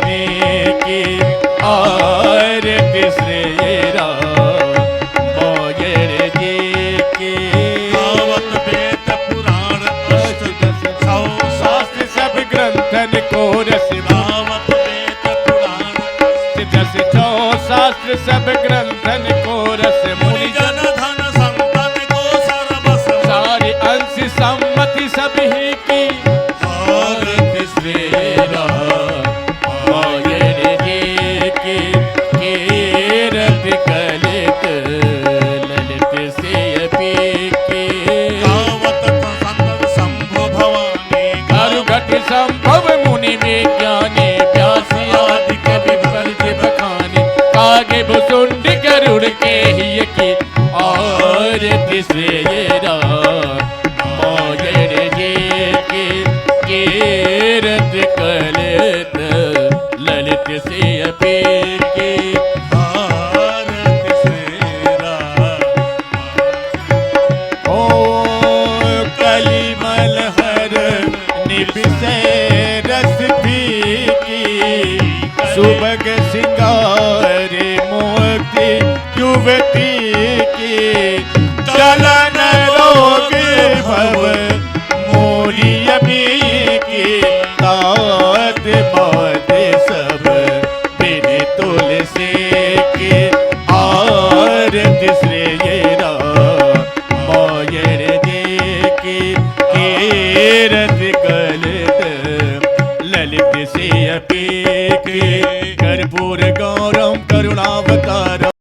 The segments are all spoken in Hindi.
मुनि की आरती श्री राम मोयर जी की। गावत वेद पुराण अष्टदश शास्त्र सब ग्रंथन को रस गावत वेद पुराण दस छो शास्त्र सब ग्रंथन को रस मुनि जन धन संतन को सर्वस सारी अंश सम्मति सभी की आरती श्री राम मोयर जी की। कीरत कलित ललित से पी की। गावत संतन शंभु भवानी घट संभव मुनि विज्ञानी व्यासी आदि कवि बलज बखानी कागे भुसुंड गरुड़ के ही की आरती श्री राम मोयर जी की। कीरत कलित ललित से पी की आरती श्री राम। ओ कलिमल हर निबिसे रस फीकी सुबग सिंगार मोती युवती की। चलन रोग भव मोरी अभी की तात बात सब बिन तुलसी की आरती श्री राम मोयर जी की। कीरत कलित ललित से पी की। कर्पूर गौरम करुणावतारम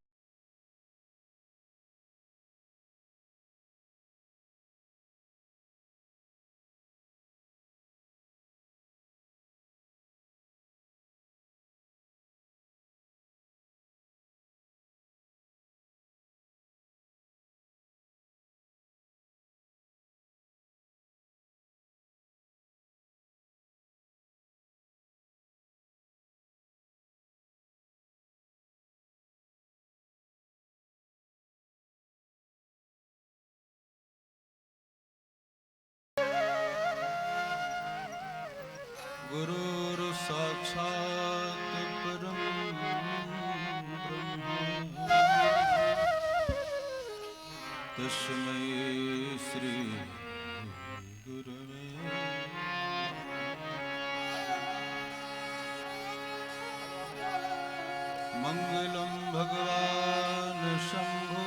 गुरुर् साक्षात् परं ब्रह्म तस्मै श्री गुरवे मंगलं भगवान् शंभो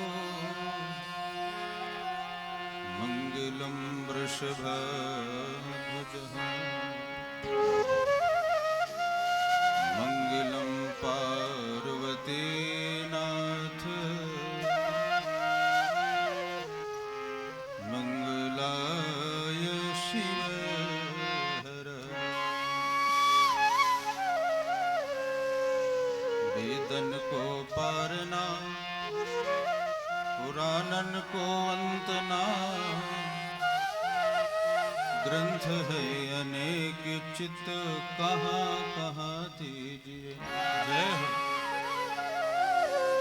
मंगलं वृषभध्वजः मंगलं पार्वती नाथ मंगलाय शिव हर। वेदन को पारना पुराणन को अंतना ग्रंथ है अनेक चित कहाँ कहाँ दीजिए। जय हो।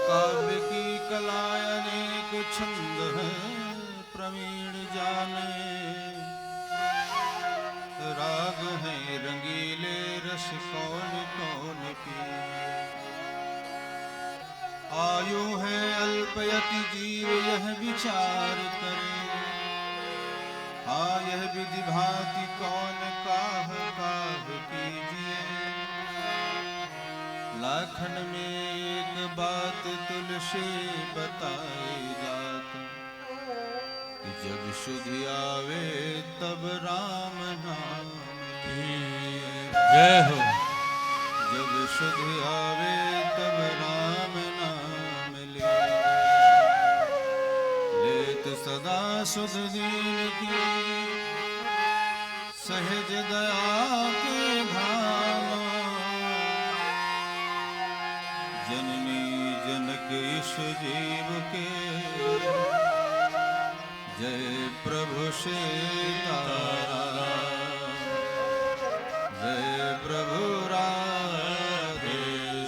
काव्य की कला अनेक छंद है प्रवीण जाने। राग है रंगीले रस कौन कौन पिए। आयु है अल्पयति जीव यह विचार करे। हाँ यह विधि भांति कौन काह काह कीजिए। लाखन में एक बात तुलसी बताई जात कि जब सुधि आवे तब राम नाम लिए। जय हो। जब सुधि आवे तब राम नाम लिए। लेत सदा सुध दीन की सहज दया के धाम। जननी जनक ईश जीव के जय प्रभु सीताराम। जय प्रभु राधे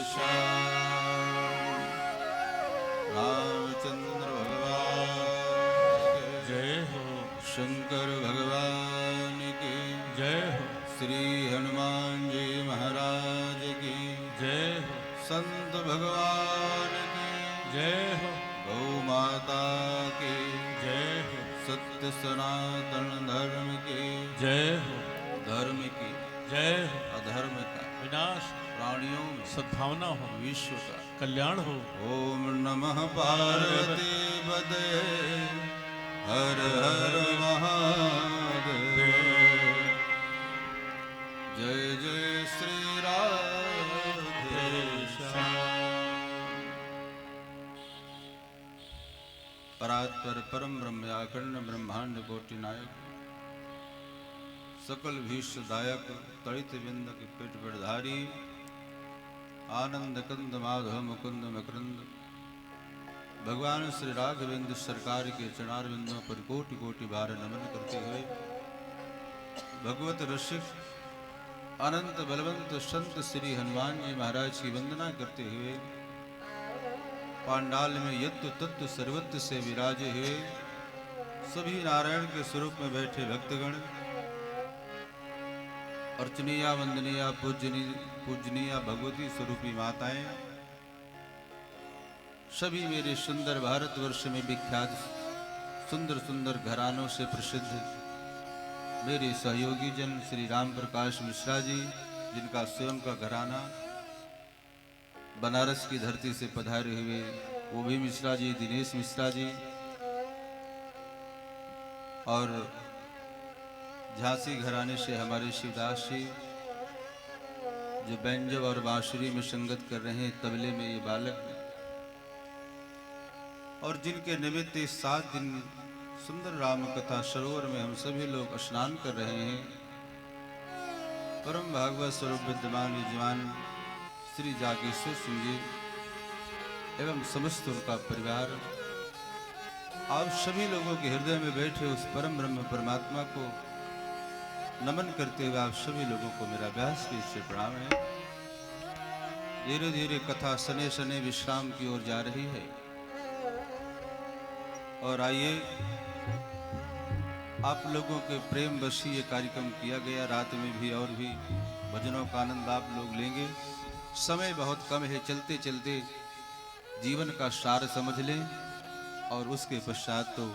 श्याम। रामचंद्र भगवान के जय हो। शंकर भगवान की जय हो। श्री हनुमान जी महाराज की संत भगवान की जय हो, गौ माता की जय हो, सत्य सनातन धर्म की जय हो, धर्म की जय हो। अधर्म का विनाश, प्राणियों में सद्भावना हो, विश्व का कल्याण हो। ओम नमः पार्वती पदे हर हर महादेव। जय जय श्री राधे श्याम। परात्पर परम ब्रह्म अखंड ब्रह्मांड कोटि नायक सकल भीष्म दायक तड़ित विंदक पेट बड़धारी आनंद कंद माधव मुकुंद मकरंद भगवान श्री राघवेंद्र सरकार के चरणार बिंदों पर कोटि कोटि बार नमन करते हुए भगवत रसिक अनंत बलवंत संत श्री हनुमान जी महाराज की वंदना करते हुए पांडाल में यत्तु तत्व सर्वत्र से विराजे हुए सभी नारायण के स्वरूप में बैठे भक्तगण, अर्चनीया वंदनीया पूजनीया भगवती स्वरूपी माताएं, सभी मेरे सुंदर भारतवर्ष में विख्यात सुंदर सुंदर घरानों से प्रसिद्ध मेरे सहयोगी जन श्री राम प्रकाश मिश्रा जी, जिनका स्वयं का घराना बनारस की धरती से पधारे हुए वो भी मिश्रा जी, दिनेश मिश्रा जी, और झांसी घराने से हमारे शिवदास जी जो बैंजो और बांसुरी में संगत कर रहे हैं, तबले में ये बालक, और जिनके निमित्त इस 7 दिन सुंदर राम कथा सरोवर में हम सभी लोग स्नान कर रहे हैं। परम भागवत स्वरूप विद्यमान विजवान श्री जागेश्वर सिंह जी एवं समस्त उनका परिवार, आप सभी लोगों के हृदय में बैठे उस परम ब्रह्म परमात्मा को नमन करते हुए आप सभी लोगों को मेरा व्यास की से प्रणाम है। धीरे धीरे कथा सने सने विश्राम की ओर जा रही है और आइए आप लोगों के प्रेम वशी ये कार्यक्रम किया गया। रात में भी और भी भजनों का आनंद आप लोग लेंगे। समय बहुत कम है, चलते चलते जीवन का सार समझ लें और उसके पश्चात तो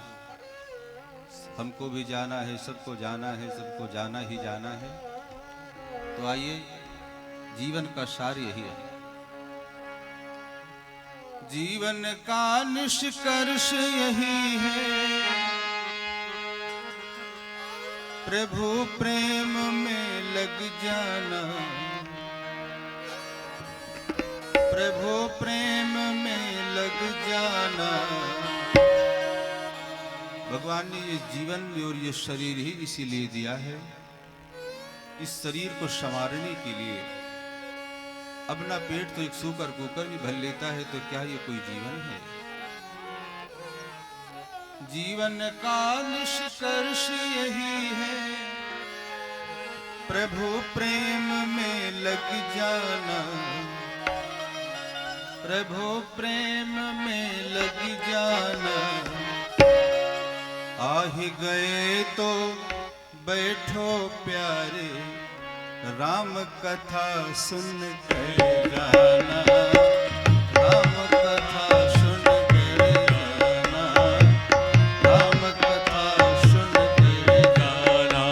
हमको भी जाना है, सबको जाना है, सबको जाना ही जाना है। तो आइए, जीवन का सार यही है। जीवन का निष्कर्ष यही है, प्रभु प्रेम में लग जाना, प्रभु प्रेम में लग जाना। भगवान ने ये जीवन और ये शरीर ही इसीलिए दिया है, इस शरीर को संवारने के लिए। अपना पेट तो एक सूकर कुकर भी भर लेता है, तो क्या ये कोई जीवन है? जीवन का निष्कर्ष यही है, प्रभु प्रेम में लग जाना, प्रभु प्रेम में लग जाना। आ ही गए तो बैठो प्यारे, राम कथा सुन कर जाना, राम कथा सुन कर जाना, राम कथा सुन कर जाना।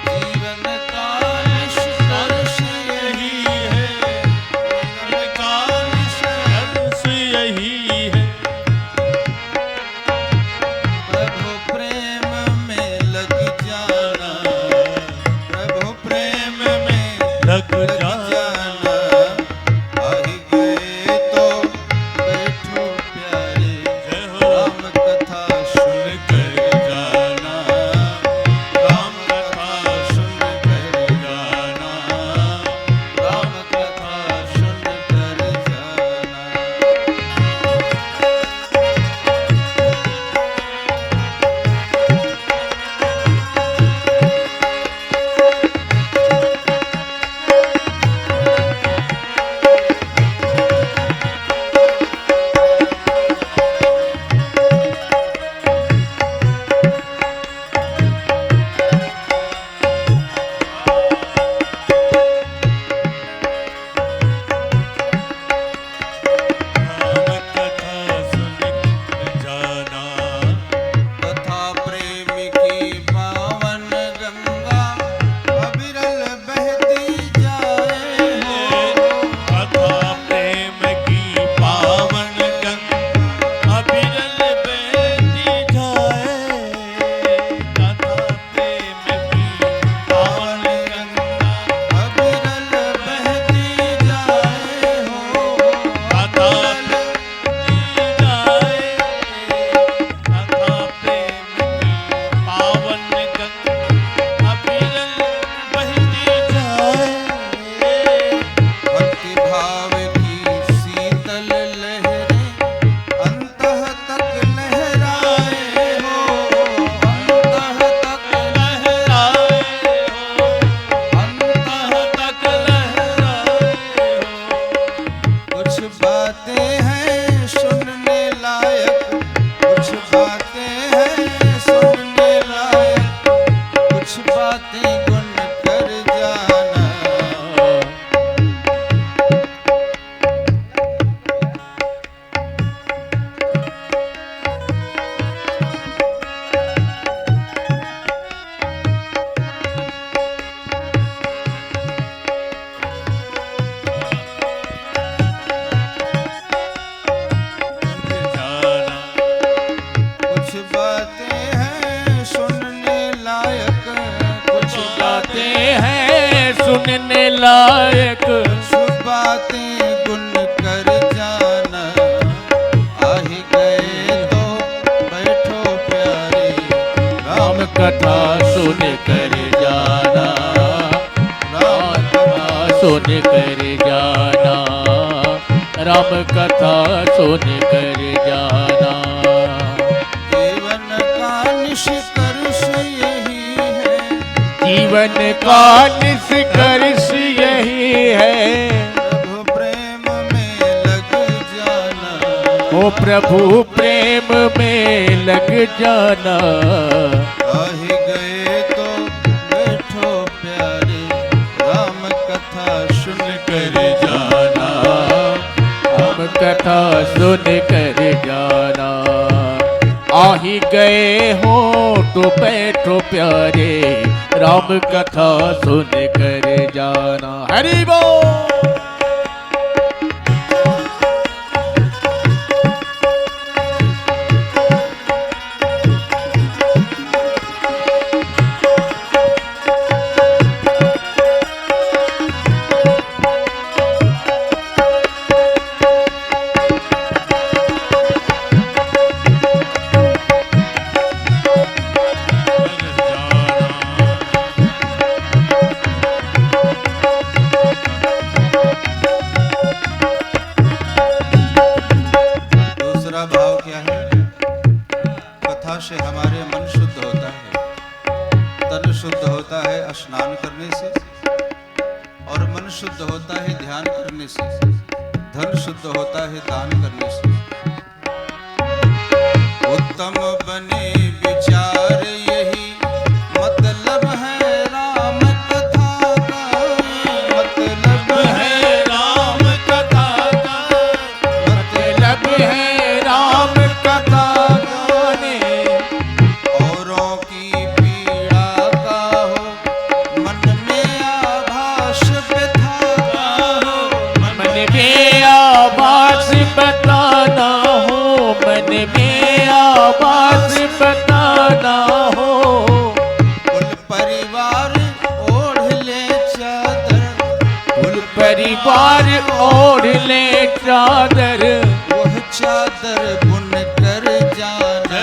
जीवन का निष्कर्ष यही है, जीवन का निष्कर्ष यही है, प्रभु प्रेम में लग जाना, प्रभु प्रेम में लग जाना। लायक शुभ बातें गुन कर जाना, आहि गए तो बैठो प्यारे, राम कथा सुन कर जाना, राम कथा सुन कर जाना, राम कथा सुन कर जाना। जीवन का निष्कर्ष यही है, जीवन का निष्कर्ष यही है, प्रभु प्रेम में लग जाना, ओ प्रभु प्रेम में लग जाना। आहि गए तो बैठो प्यारे, राम कथा सुन कर जाना, राम कथा सुन कर जाना। आही गए हो तो बैठो प्यारे, राम कथा सुन कर जाना। हरि बोल। दूसरा भाव क्या है? कथा से हमारे मन शुद्ध होता है, तन शुद्ध होता है स्नान करने से, और मन शुद्ध होता है ध्यान करने से, धन शुद्ध होता है दान करने से। उत्तम बने विचार यही मतलब है राम कथा का, मतलब है राम कथा का, मतलब है राम कथा गाने। औरों की पीड़ा का हो मन में आभास व्यथा का हो, मन में आवाज बताना हो, मन में आवाज बताना हो। कुल परिवार ओढ़ ले चादर, कुल परिवार ओढ़ ले चादर, वह चादर बुन कर जाना।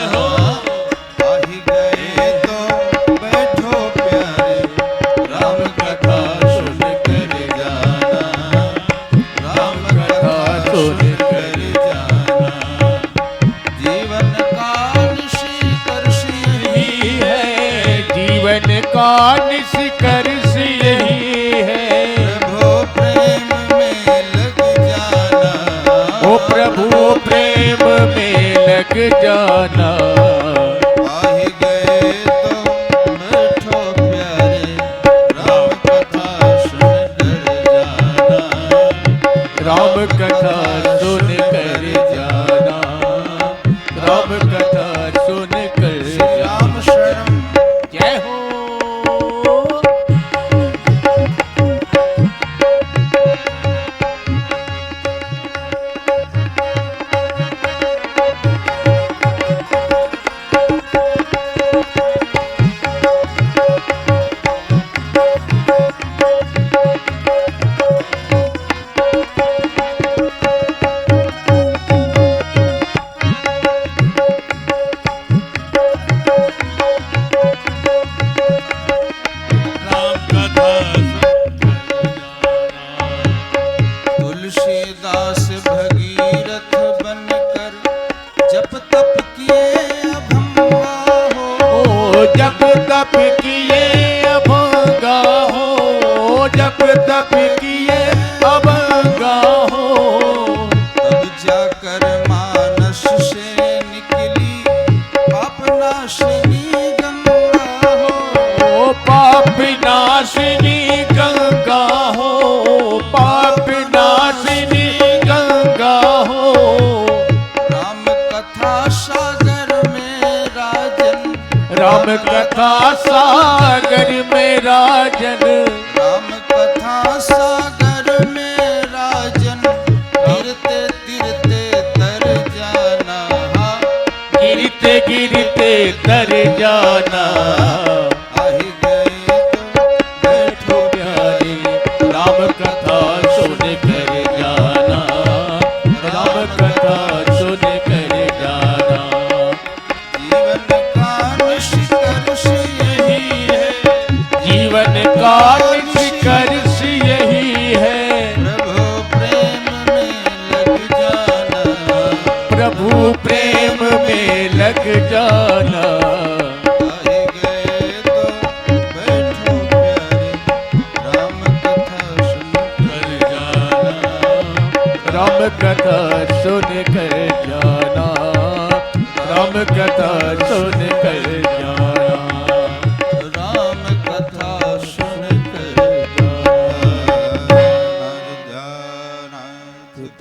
आहि गए तो बैठो प्यारे, राम कथा सुन कर जाना, राम कथा सुन कर जाना। जीवन का निष्कर्ष यही है जीवन का निष्कर्ष यही है, प्रभु प्रेम में लग जाना, ओ प्रभु प्रेम में लग जाना। आहि गए तो बैठो प्यारे, राम कथा सुन कर जाना, राम कथा सुन कर जाना, राम कथा सुन कर राम शरण जय हो। तुलसीदास भगीरथ बनकर जप तप किए अभंगा हो, ओ जब तप किए अभंगा हो, जब तप किए अभंगा हो। तब जाकर मानस से निकली पापनाशिनी गंगा हो, ओ पाप नाशिनी गंगा हो, पाप नाशिनी गंगा हो। राम कथा सागर में राजन, राम कथा सागर में राजन, राम कथा सागर में राजन, गिरते गिरते तर जाना, गिरते गिरते तर जाना। आहि गए तो बैठो प्यारे राम लग जाना। आए गए तो बैठो प्यारे, राम कथा सुन कर जाना, राम कथा सुन कर जाना, राम कथा सुन कर जाना, राम कथा सुन कर जाना।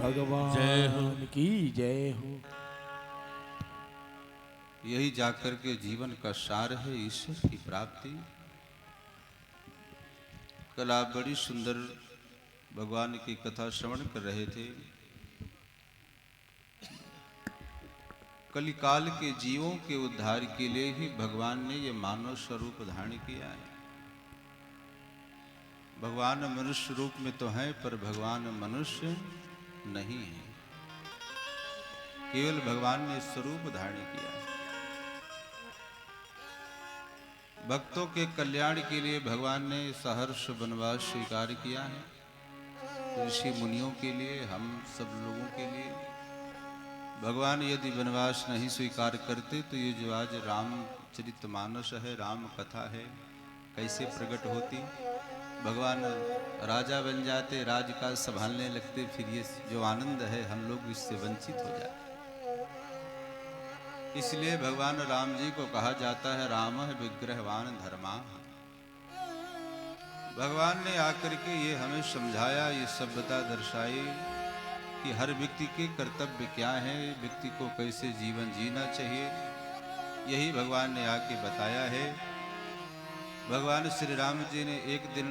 भगवान की जय हो। यही जाकर के जीवन का सार है, ईश्वर की प्राप्ति। कल आप बड़ी सुंदर भगवान की कथा श्रवण कर रहे थे। कलिकाल के जीवों के उद्धार के लिए ही भगवान ने ये मानव स्वरूप धारण किया है। भगवान मनुष्य रूप में तो हैं, पर भगवान मनुष्य नहीं है। केवल भगवान ने स्वरूप धारण किया है। भक्तों के कल्याण के लिए भगवान ने सहर्ष वनवास स्वीकार किया है। ऋषि मुनियों के लिए, हम सब लोगों के लिए। भगवान यदि वनवास नहीं स्वीकार करते तो ये जो आज रामचरितमानस है, राम कथा है, कैसे प्रकट होती। भगवान राजा बन जाते, राजकाज संभालने लगते, फिर ये जो आनंद है हम लोग इससे वंचित हो जाते। इसलिए भगवान राम जी को कहा जाता है राम विग्रहवान धर्मा। भगवान ने आकर के ये हमें समझाया, ये सभ्यता दर्शाई कि हर व्यक्ति के कर्तव्य क्या है, व्यक्ति को कैसे जीवन जीना चाहिए। यही भगवान ने आके बताया है। भगवान श्री राम जी ने एक दिन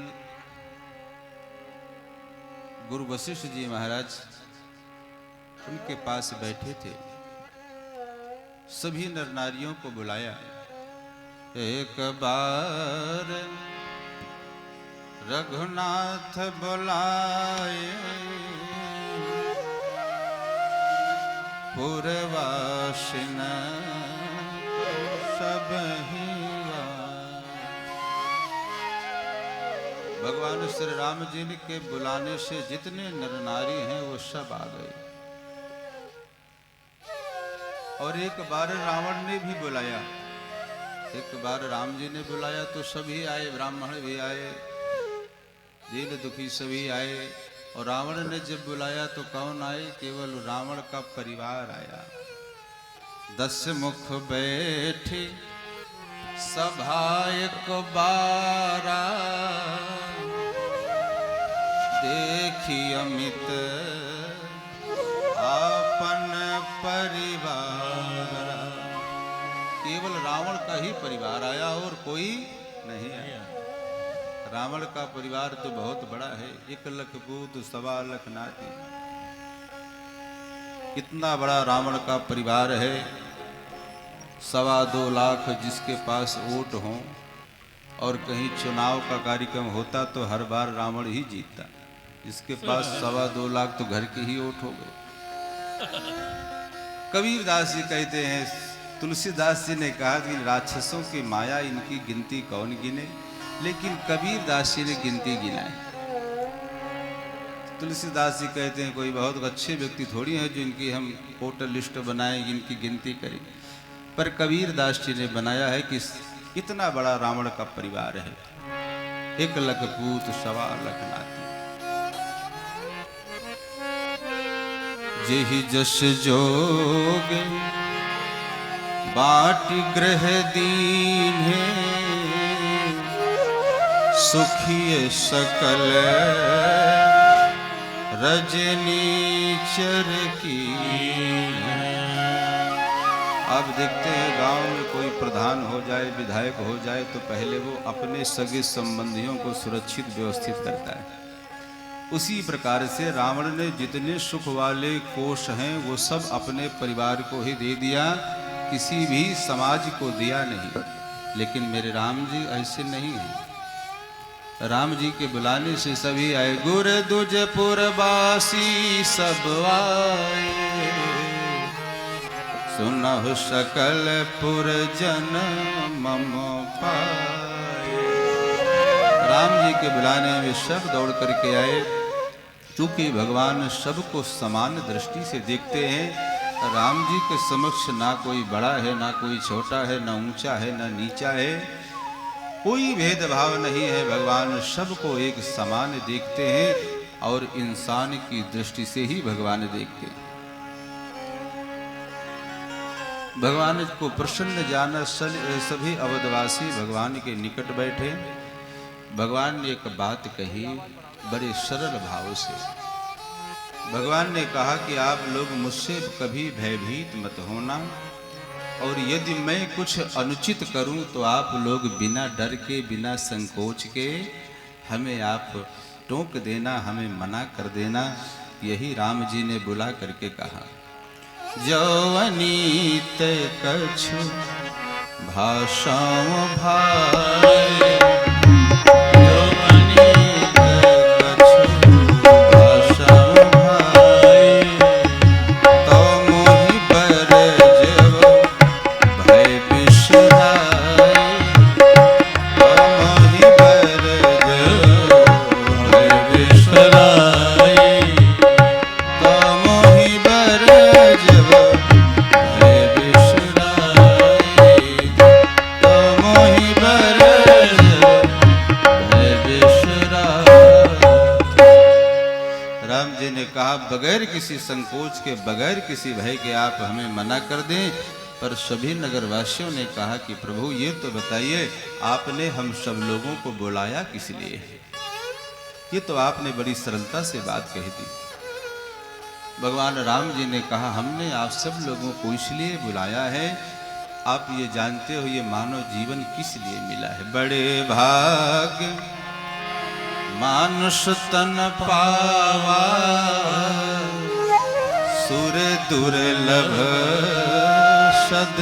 गुरु वशिष्ठ जी महाराज उनके पास बैठे थे। सभी नर नारियों को बुलाया। एक बार रघुनाथ बुलाए, पुरवासिन सब ही। भगवान श्री राम जी के बुलाने से जितने नर नारी हैं वो सब आ गए। और एक बार रावण ने भी बुलाया। एक बार राम जी ने बुलाया तो सभी आए, ब्राह्मण भी आए, दीन दुखी सभी आए। और रावण ने जब बुलाया तो कौन आए? केवल रावण का परिवार आया। 10 मुख बैठे सभा एक बारा, देखी अमित आपन परिवार। केवल रावण का ही परिवार आया और कोई नहीं आया। रावण का परिवार तो बहुत बड़ा है, 1 लाख पूत 1.25 लाख नाती। कितना बड़ा रावण का परिवार है। 2.25 लाख जिसके पास वोट हों, और कहीं चुनाव का कार्यक्रम होता तो हर बार रावण ही जीतता। जिसके पास 2.25 लाख तो घर के ही वोट हो गए। कबीरदास जी कहते हैं, तुलसीदास जी ने कहा कि राक्षसों की माया इनकी गिनती कौन गिने, लेकिन कबीरदास जी ने गिनती गिनाई। तुलसीदास जी कहते हैं कोई बहुत अच्छे व्यक्ति थोड़ी हैं जो इनकी हम वोटर लिस्ट बनाएं, इनकी गिनती करें। पर कबीरदास जी ने बनाया है कि इतना बड़ा रावण का परिवार है। 1 लाख पूत 1.25 लाख नाती। जेहि जस जोग बाट ग्रह दीन है, सुखिय सकल रजनीचर की। आप देखते हैं गांव में कोई प्रधान हो जाए, विधायक हो जाए तो पहले वो अपने सगे संबंधियों को सुरक्षित व्यवस्थित करता है। उसी प्रकार से रावण ने जितने सुख वाले कोष हैं वो सब अपने परिवार को ही दे दिया, किसी भी समाज को दिया नहीं। लेकिन मेरे राम जी ऐसे नहीं हैं। राम जी के बुलाने से सभी आए। गुर दुजपुरवासी सब आए, सुनहु सकल पुरजन मम पाए। राम जी के बुलाने में सब दौड़ करके आए। चूंकि भगवान सबको समान दृष्टि से देखते हैं, राम जी के समक्ष ना कोई बड़ा है, ना कोई छोटा है, ना ऊंचा है, ना नीचा है, कोई भेदभाव नहीं है। भगवान सबको एक समान देखते हैं और इंसान की दृष्टि से ही भगवान देखते हैं। भगवान को प्रसन्न जाना सभी अवधवासी भगवान के निकट बैठे। भगवान ने एक बात कही बड़े सरल भाव से। भगवान ने कहा कि आप लोग मुझसे कभी भयभीत मत होना, और यदि मैं कुछ अनुचित करूं तो आप लोग बिना डर के, बिना संकोच के हमें आप टोक देना, हमें मना कर देना। यही राम जी ने बुला करके कहा, जो अनीत कछु भाषाओं भाई, जो अनीत कछु भाषाओं भाई, तो मोहि बरजव भय बिसराई, तो मोहि बरजव भय बिसराई, तो मोहि बरजव भय बिसराई, तो मोहि बरजव भय बिसराई। राम जी ने कहा बगैर किसी संकोच के, बगैर किसी भय के आप हमें मना कर दें। पर सभी नगरवासियों ने कहा कि प्रभु ये तो बताइए, आपने हम सब लोगों को बुलाया किस लिए है? ये तो आपने बड़ी सरलता से बात कही थी। भगवान राम जी ने कहा हमने आप सब लोगों को इसलिए बुलाया है, आप ये जानते हो ये मानव जीवन किस लिए मिला है। बड़े भाग्य मानुष तन पावा, सुर दुर्लभ सद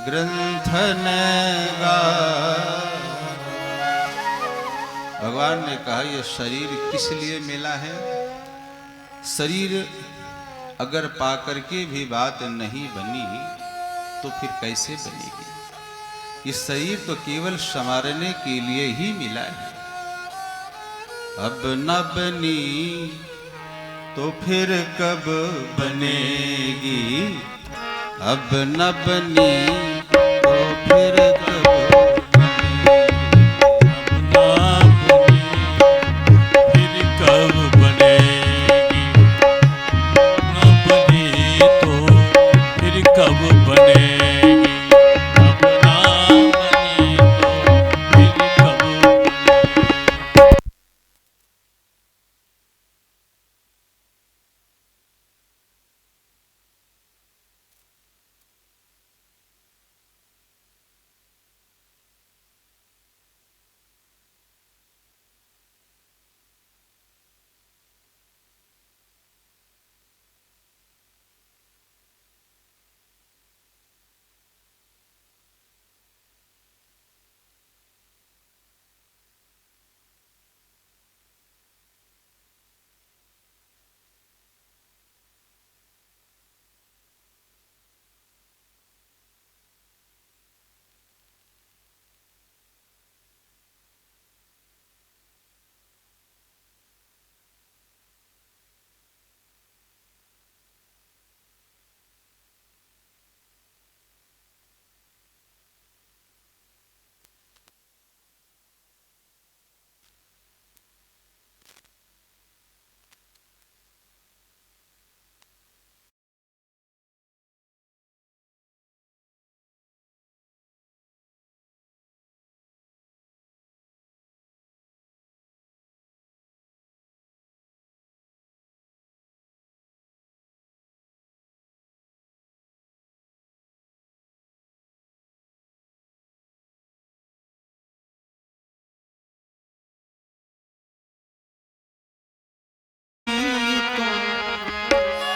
ग्रंथन गा। भगवान ने कहा यह शरीर किस लिए मिला है? शरीर अगर पाकर के भी बात नहीं बनी तो फिर कैसे बनेगी? ये शरीर तो केवल संवारने के लिए ही मिला है। अब न बनी तो फिर कब बनेगी? अब न बनी तो फिर कब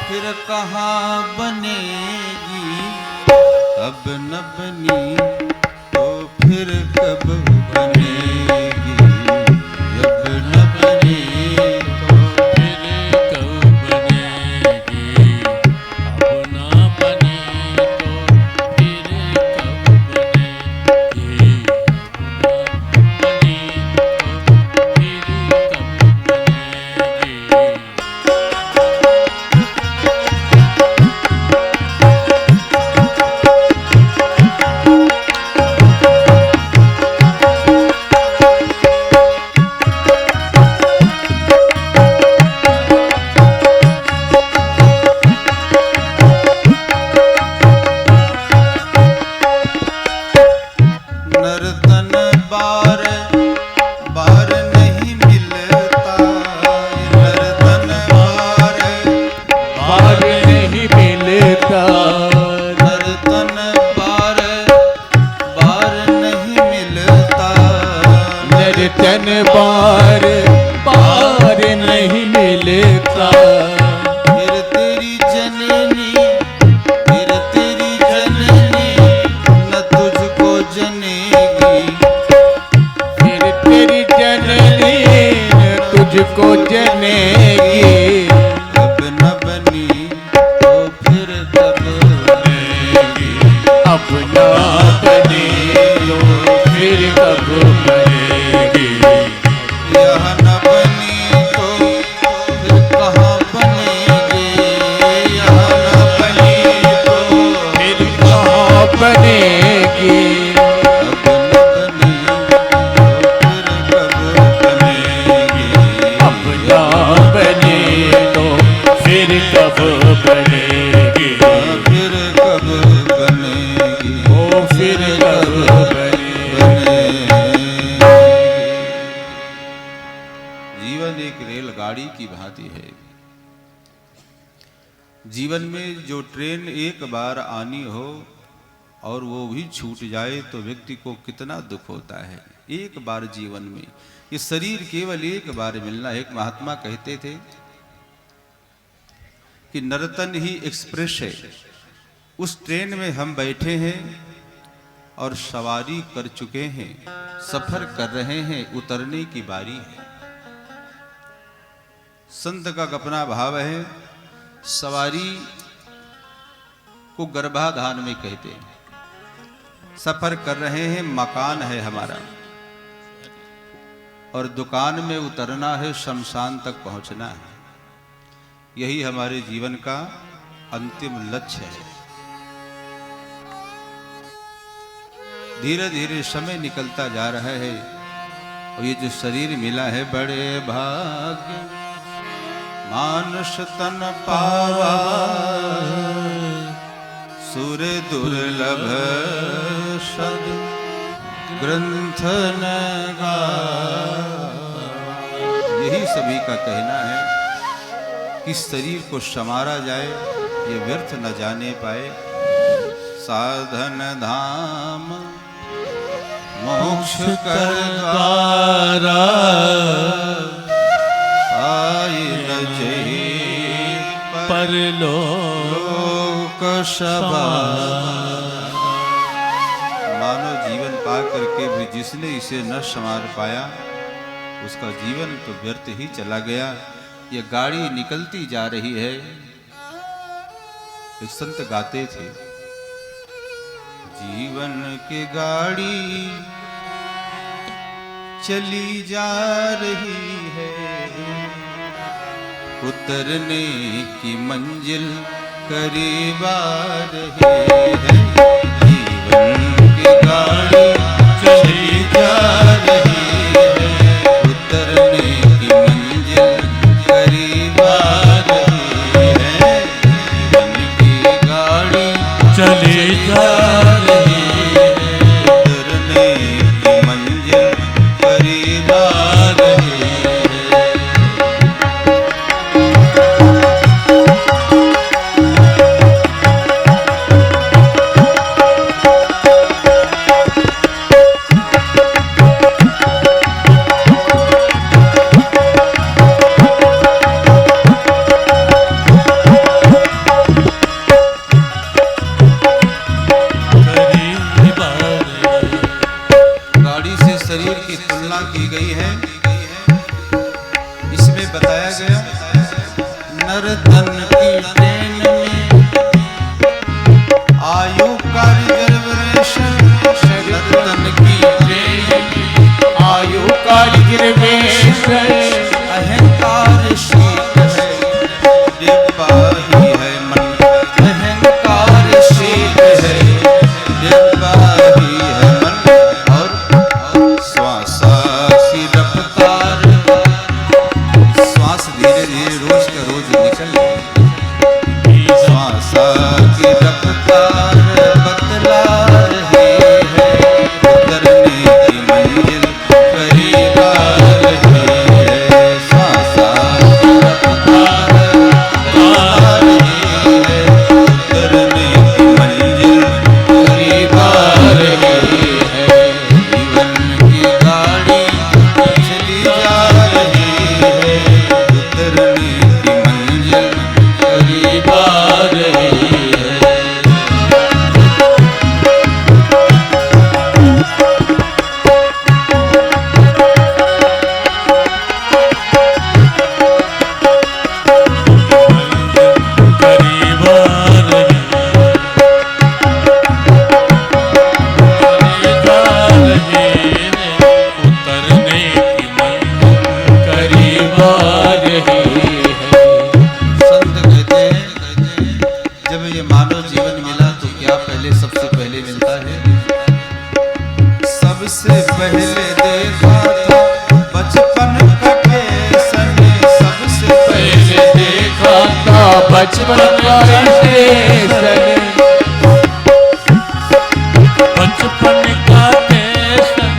फिर कहाँ बनेगी? अब न बनी तो फिर कब बनेगी? अब न बनी तो फिर कब बनेगी? अब न बनी तो फिर कब बनेगी? अब न बनी तो फिर कब बनेगी? पार नहीं मिलता, नर्तन पार बार नहीं मिलता, नर्तन पार पार नहीं मिलता। फिर तेरी जननी न तुझको जनेगी, फिर तेरी जननी न तुझको जनेगी, अब न बनी तो फिर कब बनेगी, अब ना बने तो फिर कब बनेगी, यह न बनी तो फिर कहाँ बनेगी, यह न बनी तो फिर कहाँ बनेगी, अब न बनी तो फिर कब बनेगी, अब ना बने तो फिर कब बनेगी, फिर कब बनेगी, ओ फिर कब बनेगी। जीवन एक रेलगाड़ी की भांति है। जीवन में जो ट्रेन एक बार आनी हो और वो भी छूट जाए तो व्यक्ति को कितना दुख होता है। एक बार जीवन में ये शरीर केवल एक बार मिलना है। एक महात्मा कहते थे कि नर्तन ही एक्सप्रेस है। उस ट्रेन में हम बैठे हैं और सवारी कर चुके हैं, सफर कर रहे हैं, उतरने की बारी है। संत का अपना भाव है, सवारी को गर्भाधान में कहते हैं। सफर कर रहे हैं, मकान है हमारा, और दुकान में उतरना है, शमशान तक पहुंचना है। यही हमारे जीवन का अंतिम लक्ष्य है। धीरे धीरे समय निकलता जा रहा है और ये जो शरीर मिला है, बड़े भाग्य मानुष तन पावा, सुर दुर्लभ शब्द ग्रंथ न गावा। यही सभी का कहना है कि शरीर को संवारा जाए, ये व्यर्थ न जाने पाए। साधन धाम मोक्ष कर द्वारा, आए न जही परलोक सवार। मानव जीवन पा करके भी जिसने इसे न संवार पाया, उसका जीवन तो व्यर्थ ही चला गया। ये गाड़ी निकलती जा रही है। एक संत गाते थे, जीवन की गाड़ी चली जा रही है, उतरने की मंजिल करीब आ रही है। जीवन की गाड़ी चली जा रही है, उतरने की मंजिल करीब आ रही है। जीवन की गाड़ी चली जा अहंकार शीत है, डिब्बा ही है मन। अहंकार शीत है, डिब्बा ही है मन। और श्वास की रफ्तार, श्वास धीरे धीरे रोज का रोज निकल रही है। बचपन का स्टेशन, बचपन का स्टेशन।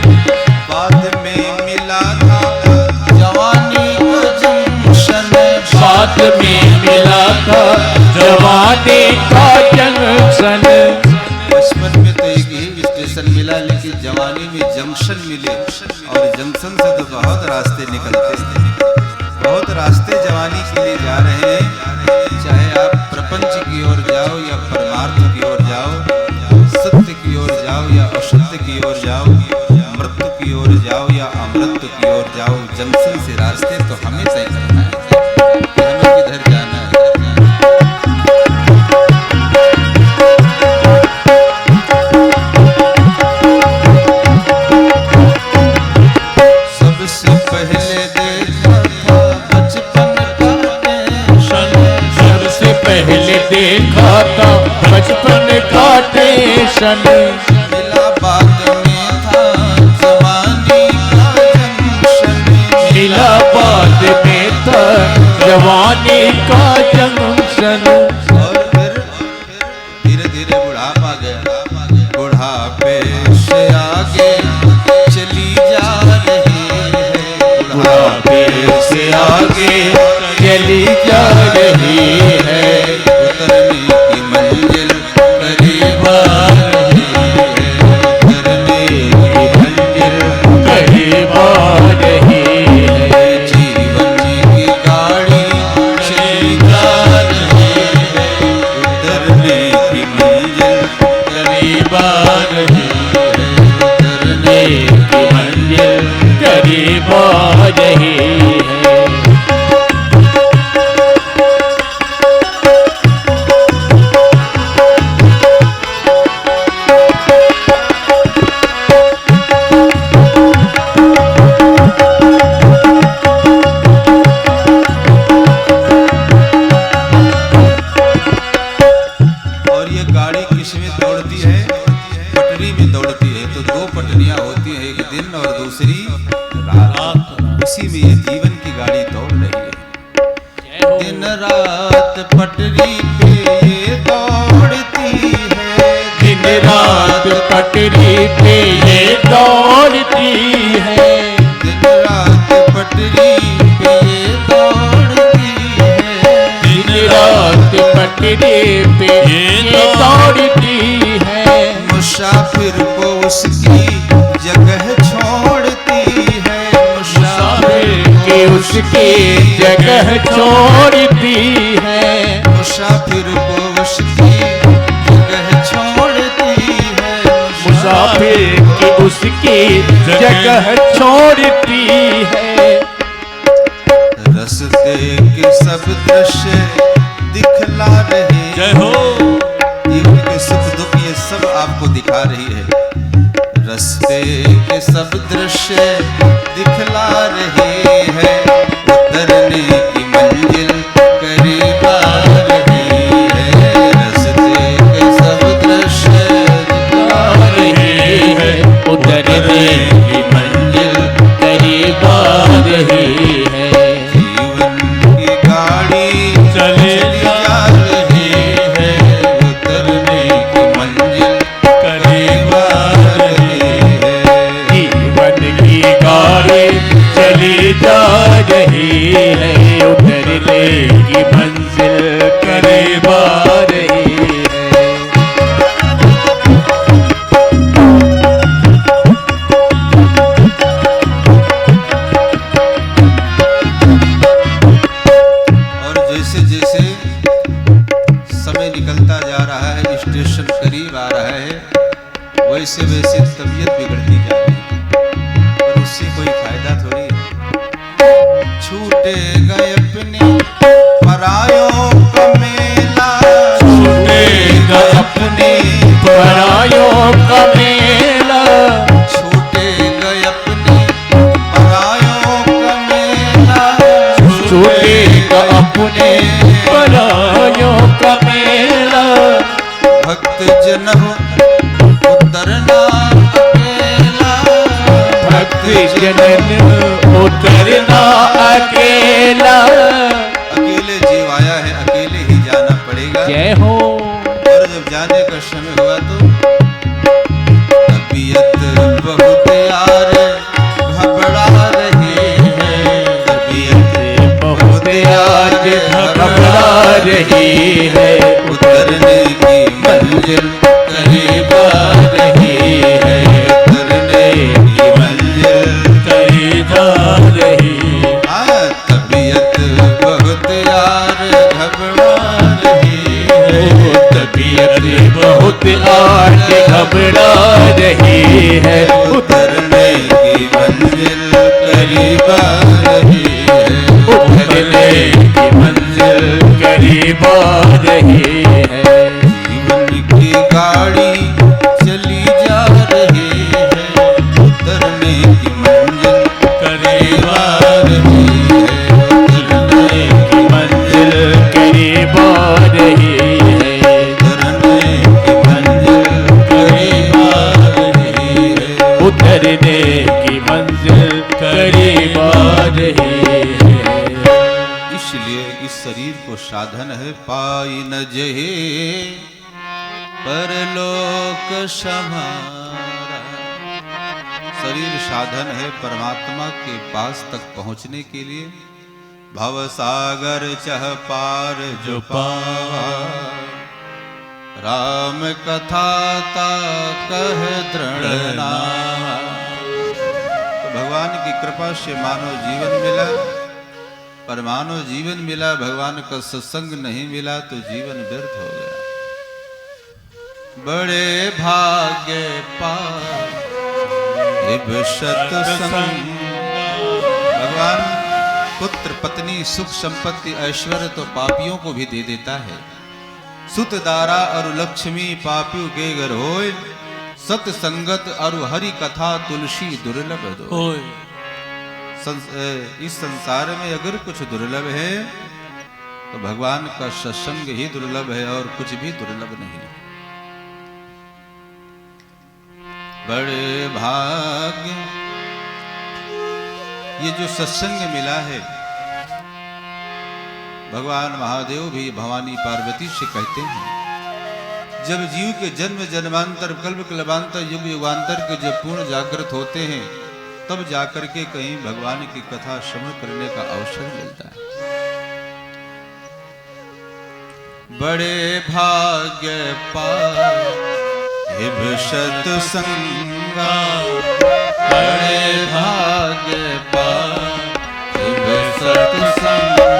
बाद में मिला था जवानी का जंक्शन, बाद में मिला था जवानी का जंक्शन। बचपन में तो एक ही स्टेशन मिला, लेकिन जवानी में जंक्शन मिले, और जंक्शन से तो बहुत रास्ते निकलते हैं। बहुत रास्ते जवानी के लिए जा रहे हैं, चाहे आप प्रपंच की ओर जाओ या परमार्थ की ओर जाओ, सत्य की ओर जाओ या असत्य की ओर जाओ, मृत्यु की ओर जाओ या अमृत्यु की ओर जाओ, जंक्शन से रास्ते तो हमें तय करना है कि हमें किधर जाना है। सबसे पहले देखा था बचपन का टेंशन, सबसे पहले देखा था बचपन का टेंशन। मिला बाद में था जवानी का जंक्शन, मिला बाद में था जवानी का जंक्शन। और फिर धीरे धीरे बुढ़ापा गया, बुढ़ापे से आगे चली जा रही है, बुढ़ापे से आगे चली जा रही है। उतरने की मंजिल करीब आ रही है, उतरने की मंजिल करीब आ रही है। जीवन की गाड़ी चली जा रही है, उतरने की मंजिल करीब आ रही है, उतरने की मंजिल करीब आ रही है। और ये गाड़ी किस में दौड़ती है? पटरी में दौड़ती है। तो दो पटरियां होती हैं, एक दिन और दूसरी रात। इसी में ये जीवन की गाड़ी दौड़ रही है। दिन रात पटरी पे ये दौड़ती है, दिन रात पटरी पे ये दौड़ती है, दिन रात पटरी पे ये दौड़ती है, दिन रात पटरी पे ये दौड़ती है। मुसाफिर को उसकी जगह छोड़ती है, मुसाफिर के उसकी जगह छोड़ती है, मुसाफिर को उसकी जगह छोड़ती है, मुसाफिर की उसकी जगह छोड़ती है। रस्ते के सब दृश्य दिखला रहे, जय हो। जीवन के सुख दुख ये सब आपको दिखा रही है। रस्ते के सब दृश्य दिखला रहे हैं, उतरने की मंजिल करीब आ रही है। रस्ते के सब दृश्य दिखला रहे हैं, उतरने की मंजिल करीब आ रही है। जीवन की गाड़ी चले जा रही है, उतरने की मंजिल करीब आ रही है। जीवन की गाड़ी चली जा रही है, उतरने की मंजिल करीब आ रही है। और जैसे जैसे समय निकलता जा रहा है, स्टेशन करीब आ रहा है, वैसे वैसे तबीयत बिगड़ती जा रही है, पर उससे कोई फायदा थोड़ी है। छूटे गए अपने परायों का मेला, छूटे गए अपने परायों का मेला, छूटे गए अपने परायों का मेला, छूटेगा अपने परायों का मेला। भक्त जन हो उतरना अकेला, भक्त जनन उतरना अकेला। अकेले जीव आया है, अकेले ही जय हो। और जब जाने का समय हुआ तो तबीयत बहुत यार घबरा रही है, तबीयत बहुत आज घबरा रही है, उतरने की मंजिल करीब आ रही है, उतरने की मंजिल करीब आ रही है। तबीयत बहुत यार घबरा रही है, तबीयत बहुत आज घबरा रही है, उतरने की मंजिल करीब आ रही है, उतरने की मंजिल करीब आ रही है। जीवन की गाड़ी चली जा रही है, उतरने की मंजिल करीब आ रही है, उतरने की मंजिल करीब आ रही है, उतरने की मंजिल करीब आ रही है। उतरने की मंजिल करीब आ रही है। इसलिए इस शरीर को साधन है पाई न जहे परलोक समारा। शरीर साधन है परमात्मा के पास तक पहुंचने के लिए। भव सागर चह पार जो पावा, राम कथा ता कह दृढ़ नावा। तो भगवान की कृपा से मानव जीवन मिला, पर मानव जीवन मिला, भगवान का सत्संग नहीं मिला तो जीवन व्यर्थ हो गया। बड़े भाग्य पाए सत्संग। भगवान पुत्र पत्नी सुख संपत्ति ऐश्वर्य तो पापियों को भी दे देता है। सुत दारा और लक्ष्मी पापियों के घर होए, सत संगत और हरि कथा तुलसी दुर्लभ दो। इस संसार में अगर कुछ दुर्लभ है तो भगवान का सत्संग ही दुर्लभ है और कुछ भी दुर्लभ नहीं है। बड़े भाग्य ये जो सत्संग मिला है, भगवान महादेव भी भवानी पार्वती से कहते हैं, जब जीव के जन्म जन्मांतर कल्प कल्पांतर युग युगांतर के जब पूर्ण जागृत होते हैं, तब जाकर के कहीं भगवान की कथा श्रवण करने का अवसर मिलता है। बड़े भाग्य पाए सत्संगा, बड़े भाग्य पाए सत्संगा,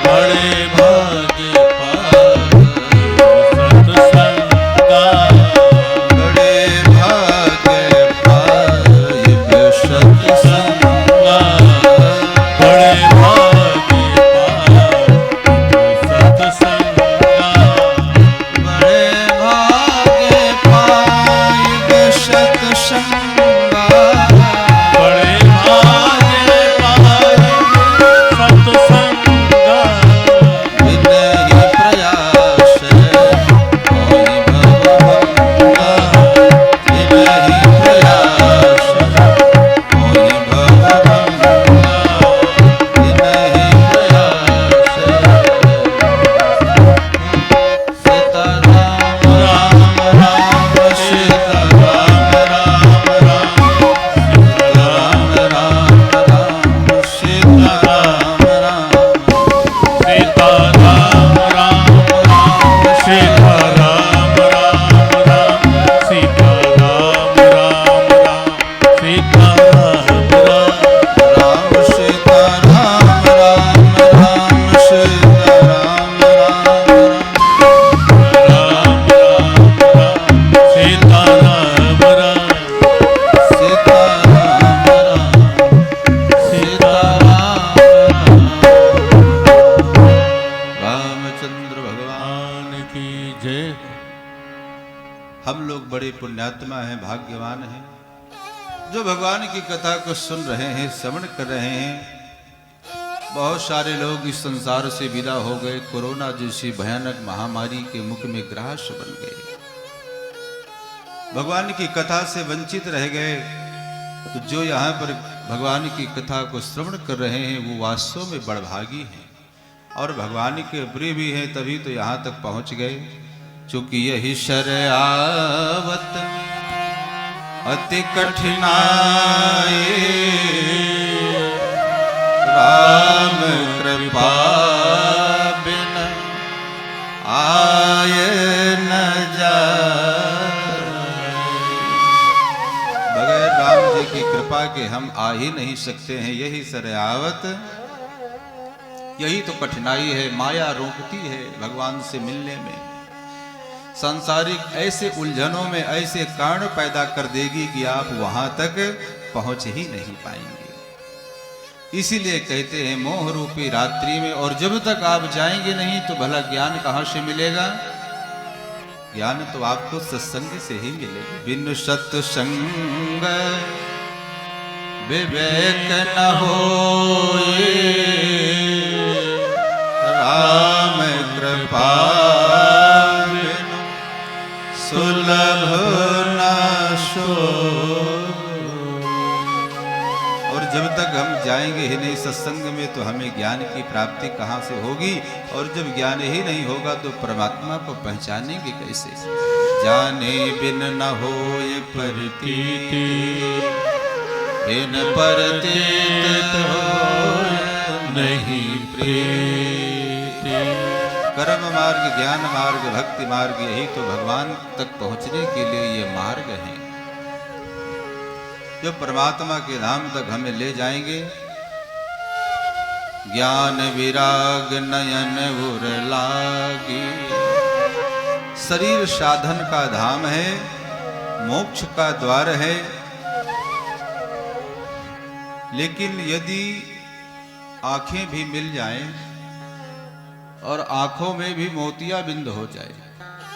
बड़े भाग्य हम लोग बड़े पुण्यात्मा हैं, भाग्यवान हैं, जो भगवान की कथा को सुन रहे हैं, श्रवण कर रहे हैं। बहुत सारे लोग इस संसार से विदा हो गए, कोरोना जैसी भयानक महामारी के मुख में ग्रास बन गए, भगवान की कथा से वंचित रह गए। तो जो यहाँ पर भगवान की कथा को श्रवण कर रहे हैं वो वास्तव में बड़भागी हैं। और भगवान के प्रिय भी हैं, तभी तो यहाँ तक पहुँच गए। चूंकि यही शरआवत अति कठिनाई, राम कृपा बिन आय न जाए। बगैर राम जी की कृपा के हम आ ही नहीं सकते हैं। यही शरआवत, यही तो कठिनाई है। माया रोकती है भगवान से मिलने में। सांसारिक ऐसे उलझनों में ऐसे कारण पैदा कर देगी कि आप वहां तक पहुंच ही नहीं पाएंगे। इसीलिए कहते हैं मोह रूपी रात्रि में, और जब तक आप जाएंगे नहीं तो भला ज्ञान कहां से मिलेगा? ज्ञान तो आपको सत्संग से ही मिलेगा। बिन सत्संग विवेक न होए, राम कृपा सुलभ न सोए। और जब तक हम जाएंगे ही नहीं सत्संग में तो हमें ज्ञान की प्राप्ति कहाँ से होगी? और जब ज्ञान ही नहीं होगा तो परमात्मा को पहचानेंगे कैसे? जाने बिन न होए प्रतीति, बिन प्रतीत होए नहीं प्रीति। कर्म मार्ग, ज्ञान मार्ग, भक्ति मार्ग, यही तो भगवान तक पहुंचने के लिए ये मार्ग है जो परमात्मा के धाम तक हमें ले जाएंगे। ज्ञान विराग नयन उर लागी, शरीर साधन का धाम है, मोक्ष का द्वार है। लेकिन यदि आंखें भी मिल जाएं और आंखों में भी मोतियाबिंद हो जाए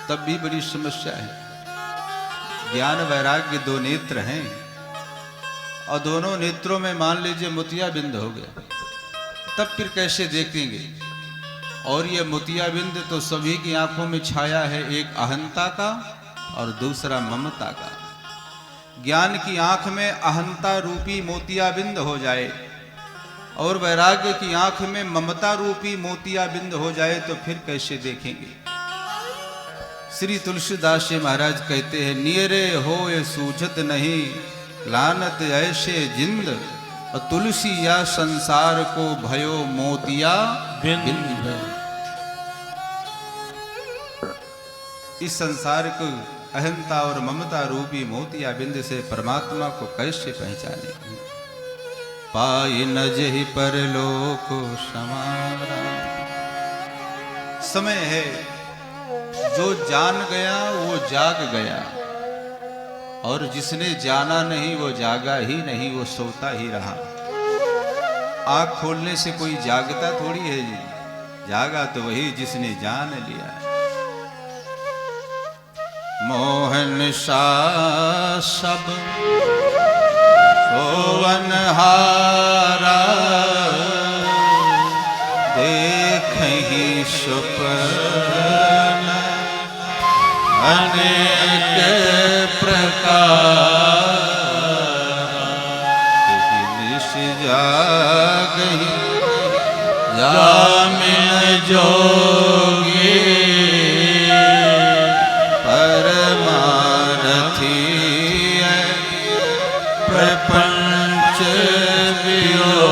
तब भी बड़ी समस्या है। ज्ञान वैराग्य दो नेत्र हैं और दोनों नेत्रों में मान लीजिए मोतियाबिंद हो गया, तब फिर कैसे देखेंगे? और ये मोतियाबिंद तो सभी की आंखों में छाया है, एक अहंता का और दूसरा ममता का। ज्ञान की आंख में अहंता रूपी मोतियाबिंद हो जाए और वैराग्य की आंख में ममता रूपी मोतियाबिंद हो जाए तो फिर कैसे देखेंगे? श्री तुलसीदास जी महाराज कहते हैं, नियरे होए सूझत नहीं, लानत ऐसे जिंद, तुलसी या संसार को भयो मोतिया बिंद। इस संसार को अहंता और ममता रूपी मोतिया बिंद से परमात्मा को कैसे पहचाने? पाई न जहि परलोक समारा। समय है, जो जान गया वो जाग गया, और जिसने जाना नहीं वो जागा ही नहीं, वो सोता ही रहा। आँख खोलने से कोई जागता थोड़ी है जी, जागा तो वही जिसने जान लिया। मोहन सा सब सोवन हारा, देखहि सुपन अनेक प्रकार, निश जागहि जामिन जोगी, प्रपंच वियोगी।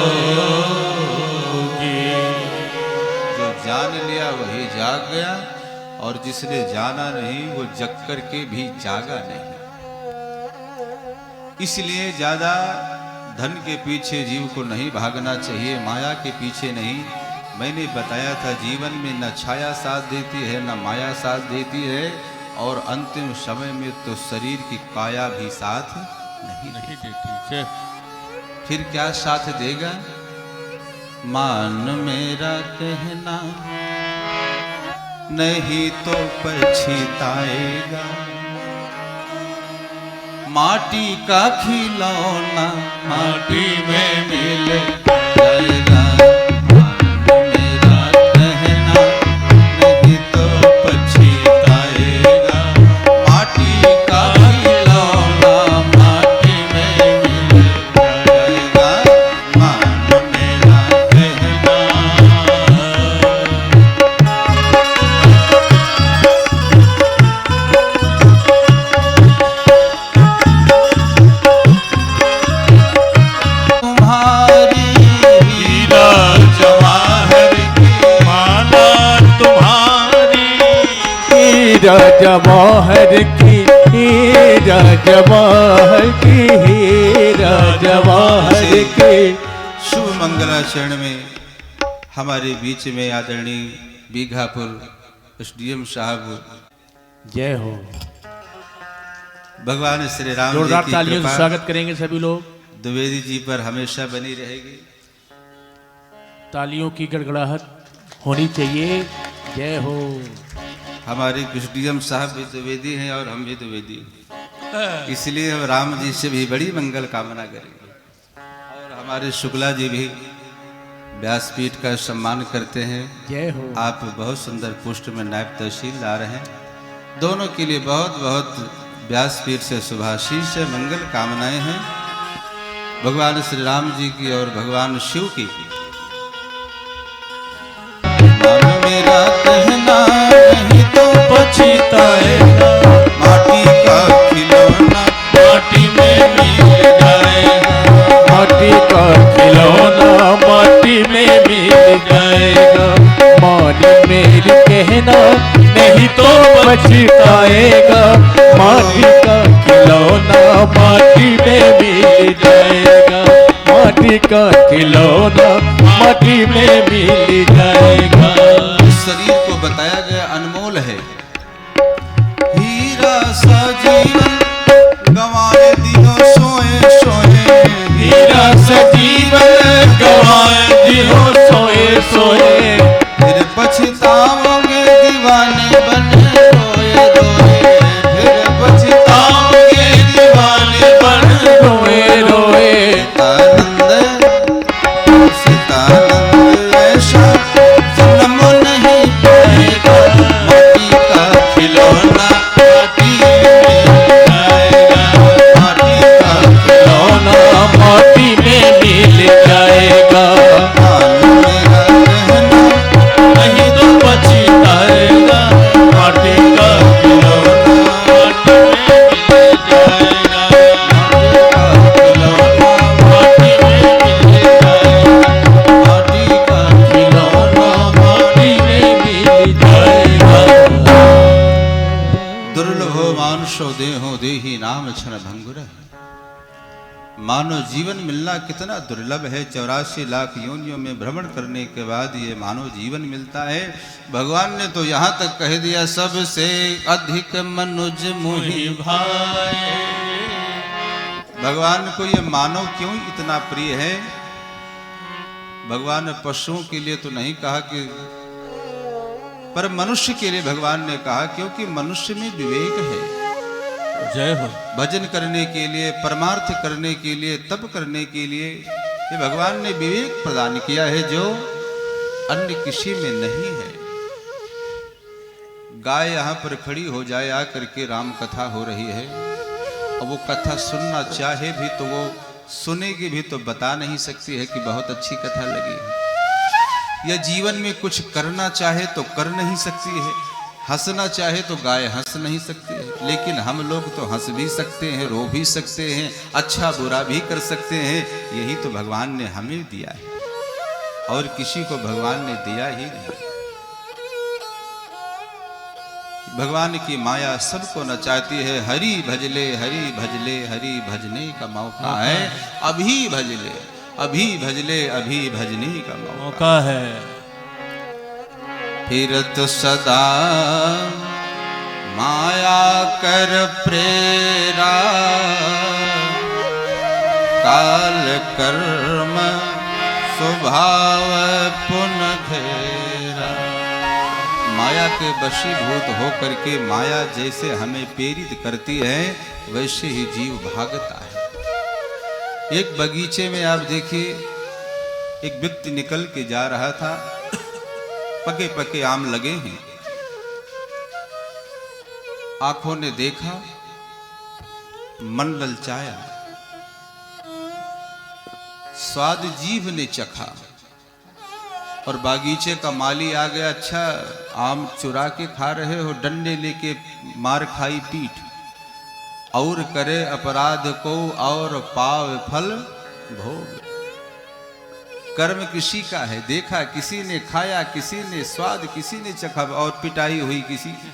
जो जान लिया वही जाग गया, और जिसने जाना नहीं वो जग कर के भी जागा नहीं। इसलिए ज्यादा धन के पीछे जीव को नहीं भागना चाहिए, माया के पीछे नहीं। मैंने बताया था जीवन में न छाया साथ देती है न माया साथ देती है, और अंतिम समय में तो शरीर की काया भी साथ नहीं देती। फिर क्या साथ देगा? मान मेरा कहना नहीं तो पछताएगा, माटी का खिलौना माटी में मिल जाएगा। हीरा जवाहर की, हीरा जवाहर की, हीरा जवाहर की। शुभ मंगलाचरण में हमारे बीच में आदरणीय बीघापुर एसडीएम साहब, जय हो। भगवान श्री राम जी जोरदार की तालियों से कृपा स्वागत करेंगे सभी लोग। द्विवेदी जी पर हमेशा बनी रहेगी। तालियों की गड़गड़ाहट होनी चाहिए। जय हो। हमारे एसडीएम साहब भी द्विवेदी हैं और हम भी द्विवेदी हैं, इसलिए हम राम जी से भी बड़ी मंगल कामना करेंगे। और हमारे शुक्ला जी भी व्यासपीठ का सम्मान करते हैं। जय हो। आप बहुत सुंदर पुष्ट में नायब तहसील ला रहे हैं, दोनों के लिए बहुत बहुत व्यासपीठ से शुभाशीष से मंगल कामनाएं हैं। भगवान श्री राम जी की और भगवान शिव की। मानो मेरा कहना नहीं तो पछताएगा, माटी का खिलौना माटी में मिल जाएगा, माटी का खिलौना माटी में मिल जाएगा। मानी मेरी कहना नहीं तो पछताएगा, माटी का खिलौना माटी में मिल जाएगा, माटी का खिलौना माटी में मिल जाएगा। इस शरीर को बताया गया अनमोल है, हीरा सा जीवन गंवाए दियो सोए सोए, हीरा सा जीवन गंवाए दियो सोए सोए, फिर पछताओगे दीवाने बने रोए रोए, फिर पछताओगे दीवाने बने रोए रोए। सीतानंद ऐसा जन्म नहीं पाएगा, माटी का खिलौना माटी में जाएगा, माटी का खिलौना माटी में मिल जाएगा। नहीं तो पछताएगा, माटी का खिलौना माटी में मिल जाएगा, माटी में मिल जाएगा, माटी का खिलौना माटी में मिल जाएगा। दुर्लभो मानुषो देहो देहि नाम क्षण भंगुर। मानव जीवन मिलना कितना दुर्लभ है। 84 लाख योनियों में भ्रमण करने के बाद ये मानव जीवन मिलता है। भगवान ने तो यहाँ तक कह दिया, सबसे अधिक मनुज मुहि भाई। भगवान को ये मानव क्यों इतना प्रिय है? भगवान ने पशुओं के लिए तो नहीं कहा कि, पर मनुष्य के लिए भगवान ने कहा, क्योंकि मनुष्य में विवेक है। जय हो। भजन करने के लिए, परमार्थ करने के लिए, तप करने के लिए ये भगवान ने विवेक प्रदान किया है, जो अन्य किसी में नहीं है। गाय यहाँ पर खड़ी हो जाए, आकर के राम कथा हो रही है, और वो कथा सुनना चाहे भी तो वो सुनेगी भी तो बता नहीं सकती है कि बहुत अच्छी कथा लगी है। या जीवन में कुछ करना चाहे तो कर नहीं सकती है, हंसना चाहे तो गाय हंस नहीं सकती है। लेकिन हम लोग तो हंस भी सकते हैं, रो भी सकते हैं, अच्छा बुरा भी कर सकते हैं। यही तो भगवान ने हमें दिया है, और किसी को भगवान ने दिया ही नहीं। भगवान की माया सबको नचाती है। हरि भजले हरि भजले, हरि भजने का मौका है, अभी भजले अभी भजले, अभी भजने का मौका है। फिरत सदा माया कर प्रेरा, काल कर्म स्वभाव पुन घेरा। माया के वशीभूत होकर के माया जैसे हमें प्रेरित करती है, वैसे ही जीव भागता है। एक बगीचे में आप देखिए, एक व्यक्ति निकल के जा रहा था, पके पके आम लगे हैं। आंखों ने देखा, मन ललचाया, स्वाद जीभ ने चखा, और बागीचे का माली आ गया, अच्छा आम चुरा के खा रहे हो, डंडे लेके मार खाई पीठ। और करे अपराध को और पाव फल भोग। कर्म किसी का है, देखा किसी ने, खाया किसी ने, स्वाद किसी ने चखा, और पिटाई हुई किसी की।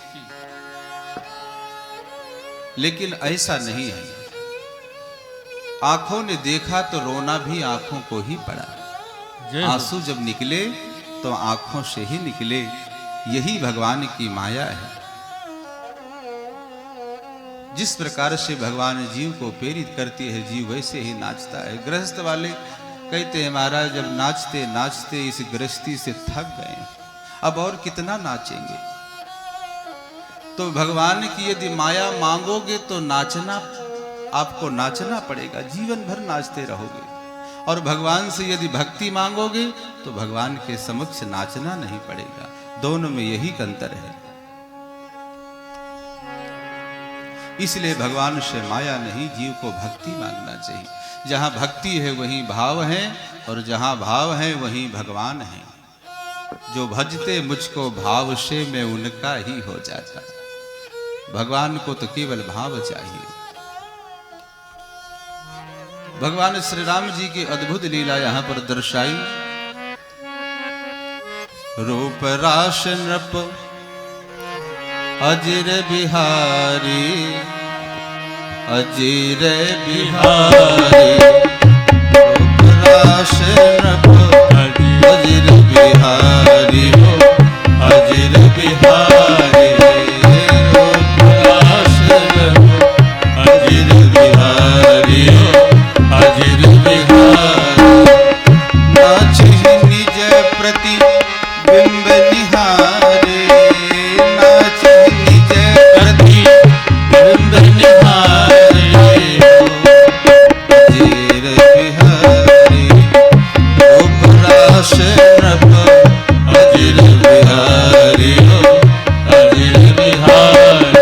लेकिन ऐसा नहीं है। आंखों ने देखा तो रोना भी आंखों को ही पड़ा। आंसू जब निकले तो आंखों से ही निकले। यही भगवान की माया है। जिस प्रकार से भगवान जीव को प्रेरित करती है, जीव वैसे ही नाचता है। गृहस्थ वाले कहते हैं, महाराज जब नाचते नाचते इस गृहस्थी से थक गए, अब और कितना नाचेंगे। तो भगवान की यदि माया मांगोगे तो नाचना, आपको नाचना पड़ेगा, जीवन भर नाचते रहोगे। और भगवान से यदि भक्ति मांगोगे तो भगवान के समक्ष नाचना नहीं पड़ेगा। दोनों में यही अंतर है। इसलिए भगवान से माया नहीं, जीव को भक्ति मांगना चाहिए। जहां भक्ति है वहीं भाव है, और जहां भाव है वहीं भगवान है। जो भजते मुझको भाव से, मैं उनका ही हो जाता। भगवान को तो केवल भाव चाहिए। भगवान श्री राम जी की अद्भुत लीला यहां पर दर्शाई। रूप राश नृप अजिर बिहारी, अजिर बिहारी। रूप राश नृप अजिर बिहारी, अजिर बिहारी। रूप राश नृप अजिर बिहारी, अजिर बिहारी। नाचहि निज प्रति बिंब निहारे, नाचहि निज प्रति बिंब निहारे। अजिर बिहारी, रूप राश नृप अजिर बिहारी, अजिर बिहारी।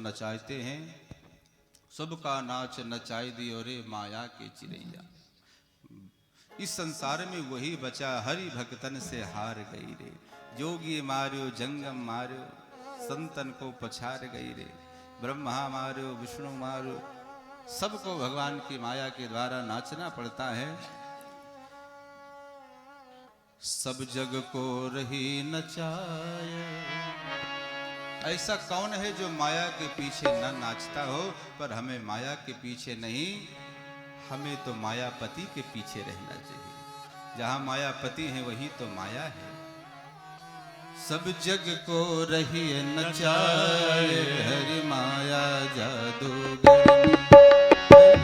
नचाते हैं, सबका नाच नचाई दियो रे माया के चिड़ैया। इस संसार में वही बचा, हरि भक्तन से हार गई रे। जोगी मार्यो जंगम मार्यो, संतन को पछाड़ गई रे। ब्रह्मा मार्यो विष्णु मार्यो, सबको भगवान की माया के द्वारा नाचना पड़ता है। सब जग को रही नचाए। ऐसा कौन है जो माया के पीछे न नाचता हो? पर हमें माया के पीछे नहीं, हमें तो मायापति के पीछे रहना चाहिए। जहां मायापति है वही तो माया है। सब जग को रही नचाए हरि माया जादूगर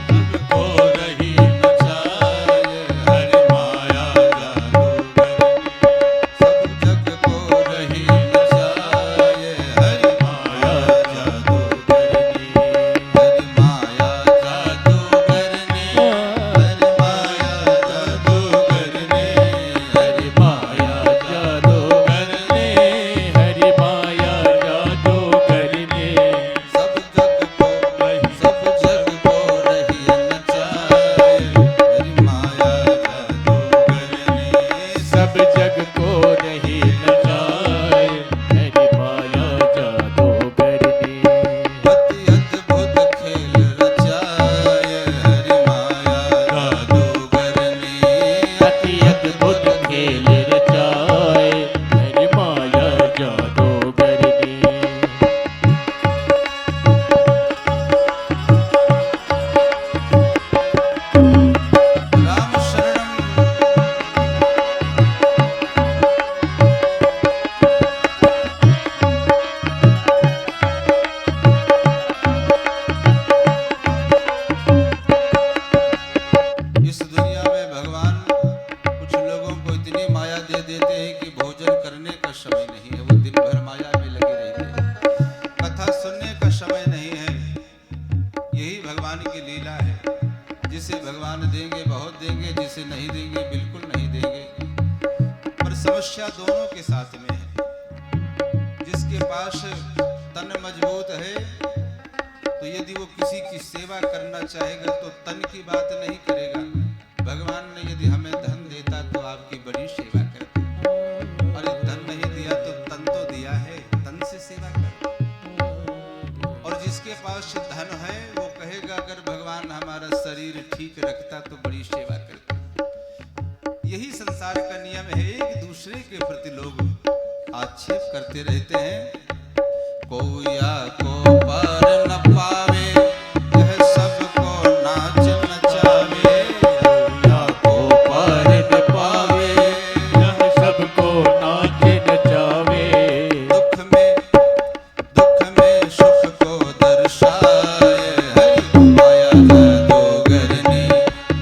सबको रही नचाए हरि माया जादूगर सब जग को रही नचाए हरि माया जादूगरनी हरि माया जादूगरनी हरि माया जादूगरनी हरि माया जादूगरनी हरि माया जादूगरनी सब जग को रही नचाए हरि माया जादूगरनी सब जग को रही नचाए हरि माया जादूगरनी अति अद्भुत खेल रचाए हरि माया जादूगरनी अति अद्भुत खेल रचाए हरि माया जादूगरनी राम शरणम इस दुनिया में भगवान कुछ लोगों को इतनी माया दे देते हैं कि भोजन करने का समय नहीं है, वो दिन भर माया में लगे रहते हैं, कथा सुनने का समय नहीं है। यही भगवान की लीला है। जिसे भगवान देंगे बहुत देंगे, जिसे नहीं देंगे बिल्कुल नहीं देंगे। पर समस्या दोनों के साथ में है। जिसके पास तन मजबूत है तो यदि वो किसी की सेवा करना चाहेगा तो तन की बात नहीं करेगा। भगवान ने यदि हमें धन देता तो आपकी बड़ी सेवा करते, और धन नहीं दिया तो तन तो दिया है, तन से सेवा कर। और जिसके पास धन है वो कहेगा अगर भगवान हमारा शरीर ठीक रखता तो बड़ी सेवा करते। यही संसार का नियम है। एक दूसरे के प्रति लोग आक्षेप करते रहते हैं। कोया को पर न पावे यह सबको नाच नचावे या को पार न पावे यह सबको नाच नचावे दुख में सुख को दर्शाए हरि माया जादूगरनी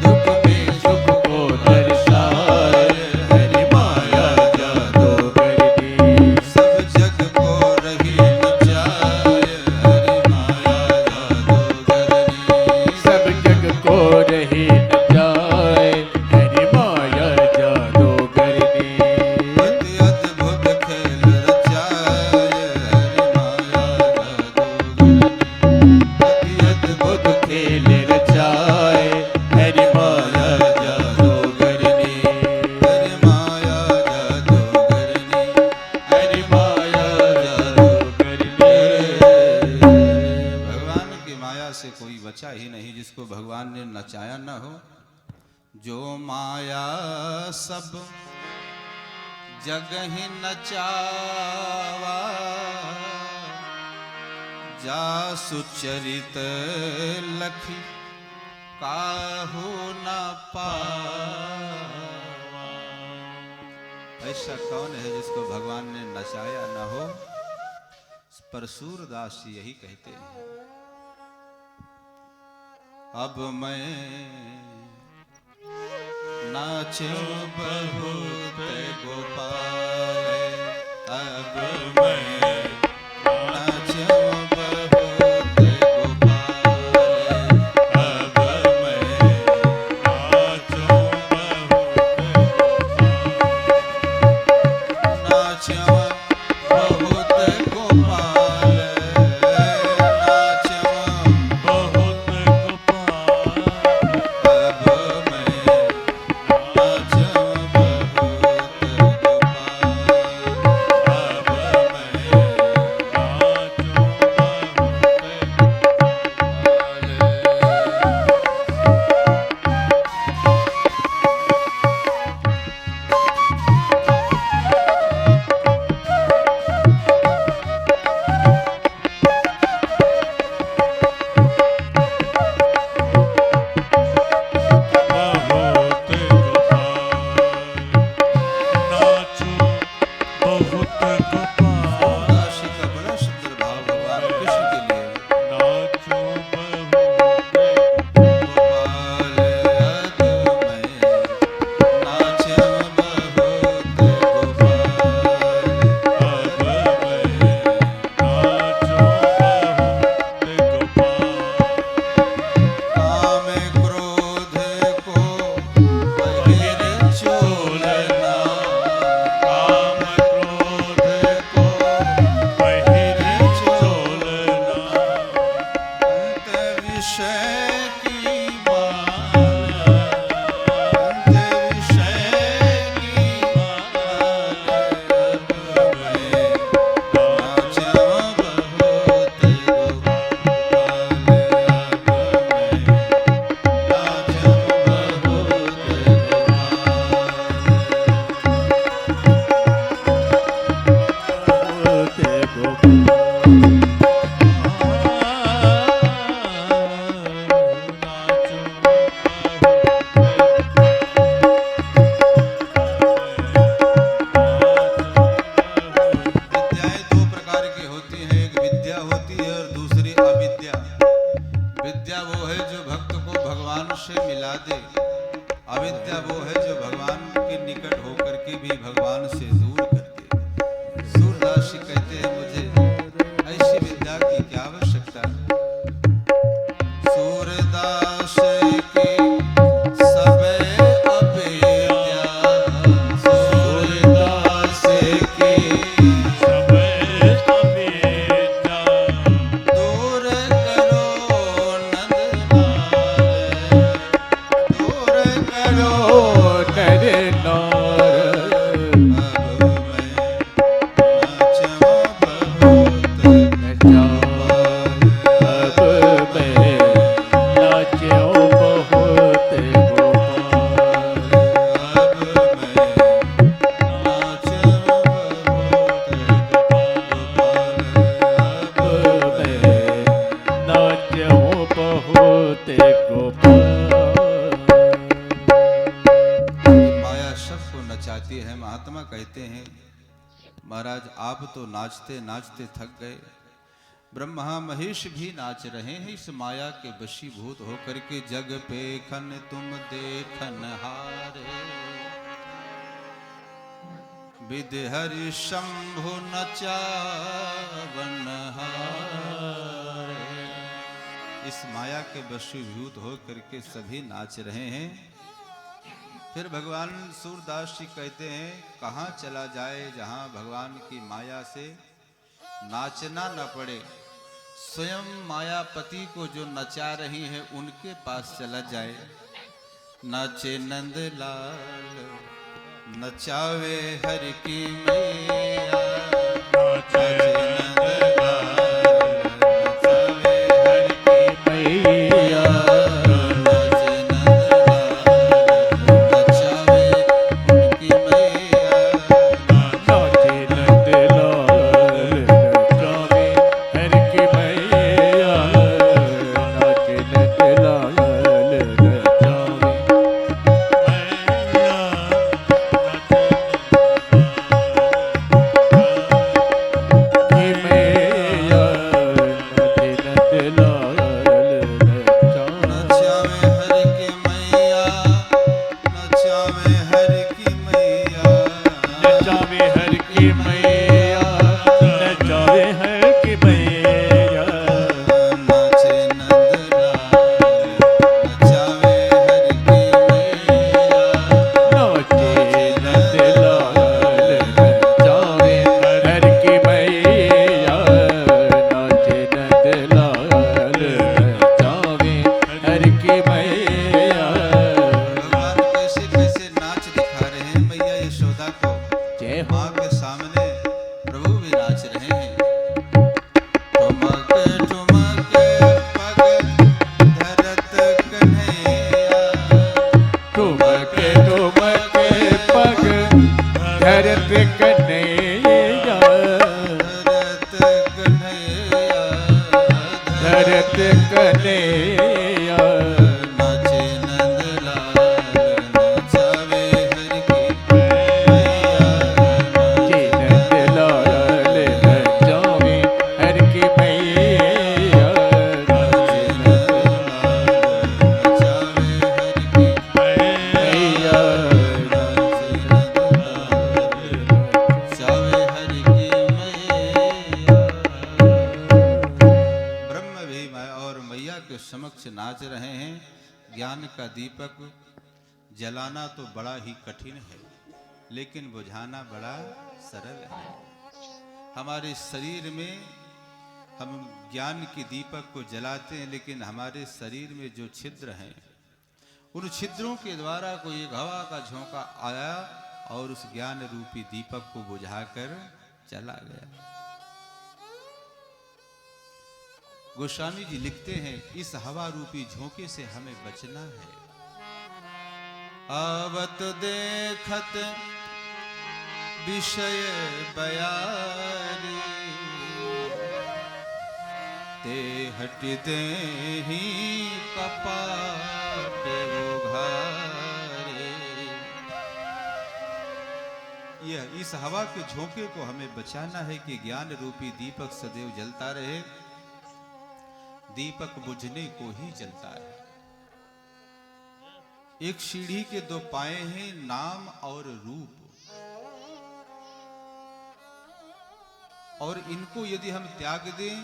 दुख में सुख को दर्शाए हरि माया जादूगरनी सब जग को रही नचाए हरि माया जादूगरनी सब जग को रही नचाए हरि माया जादूगरनी अति अद्भुत खेल रचाए हरि माया जादूगरनी अति अद्भुत खेल रचाए हरि माया जादूगरनी हरि माया जादूगरनी हरि माया जादूगरनी भगवान की माया से कोई बचा ही नहीं जिसको भगवान ने नचाया न हो। जो माया सब जग ही नचावा जा सुचरित लखी काहू न पावा। ऐसा कौन है जिसको भगवान ने नचाया न हो। पर सूरदास जी यही कहते हैं, अब मैं नाचूं बहुत गोपाल अब मैं नाचूं बहुत गोपाल अब मैं नाचूं नाचूं बहुत गोपाल नाचूं बहुत गोपाल अब मैं नाचूं बहुत गोपाल अब मैं जो भक्त को भगवान से मिला दे, अविद्या वो है जो भगवान के निकट होकर के भी भगवान से दूर कर दे। सूरदास जी कहते हैं मुझे ऐसी विद्या की क्या आवश्यकता। सूरदास की सबे अविद्या, सूरदास की सबे अविद्या, दूर करो नंदलाल, दूर करो नर नार। महात्मा कहते हैं महाराज आप तो नाचते नाचते थक गए, ब्रह्मा महेश भी नाच रहे हैं इस माया के वशीभूत होकर के। जग पे खन तुम देखन हारे, विधि हरि शंभु नचावन हारे। इस माया के वशीभूत होकर के सभी नाच रहे हैं। फिर भगवान सूरदास जी कहते हैं कहाँ चला जाए जहाँ भगवान की माया से नाचना न पड़े। स्वयं मायापति को जो नचा रही है उनके पास चला जाए। नाचे नंदलाल नचावे हर की मैया, नाचे नंदलाल नचावे हर की मैया। दीपक जलाना तो बड़ा ही कठिन है, लेकिन बुझाना बड़ा सरल है। हमारे शरीर में हम ज्ञान की दीपक को जलाते हैं, लेकिन हमारे शरीर में जो छिद्र हैं, उन छिद्रों के द्वारा कोई एक हवा का झोंका आया और उस ज्ञान रूपी दीपक को बुझाकर चला गया। गोस्वामी जी लिखते हैं, इस हवा रूपी झोंके से हमें बचना है। आवत देखत विषय बयारी, ते हट दे ही कपाट उघारे। यह इस हवा के झोंके को हमें बचाना है कि ज्ञान रूपी दीपक सदैव जलता रहे। दीपक बुझने को ही जलता है। एक सीढ़ी के दो पाए हैं, नाम और रूप। और इनको यदि हम त्याग दें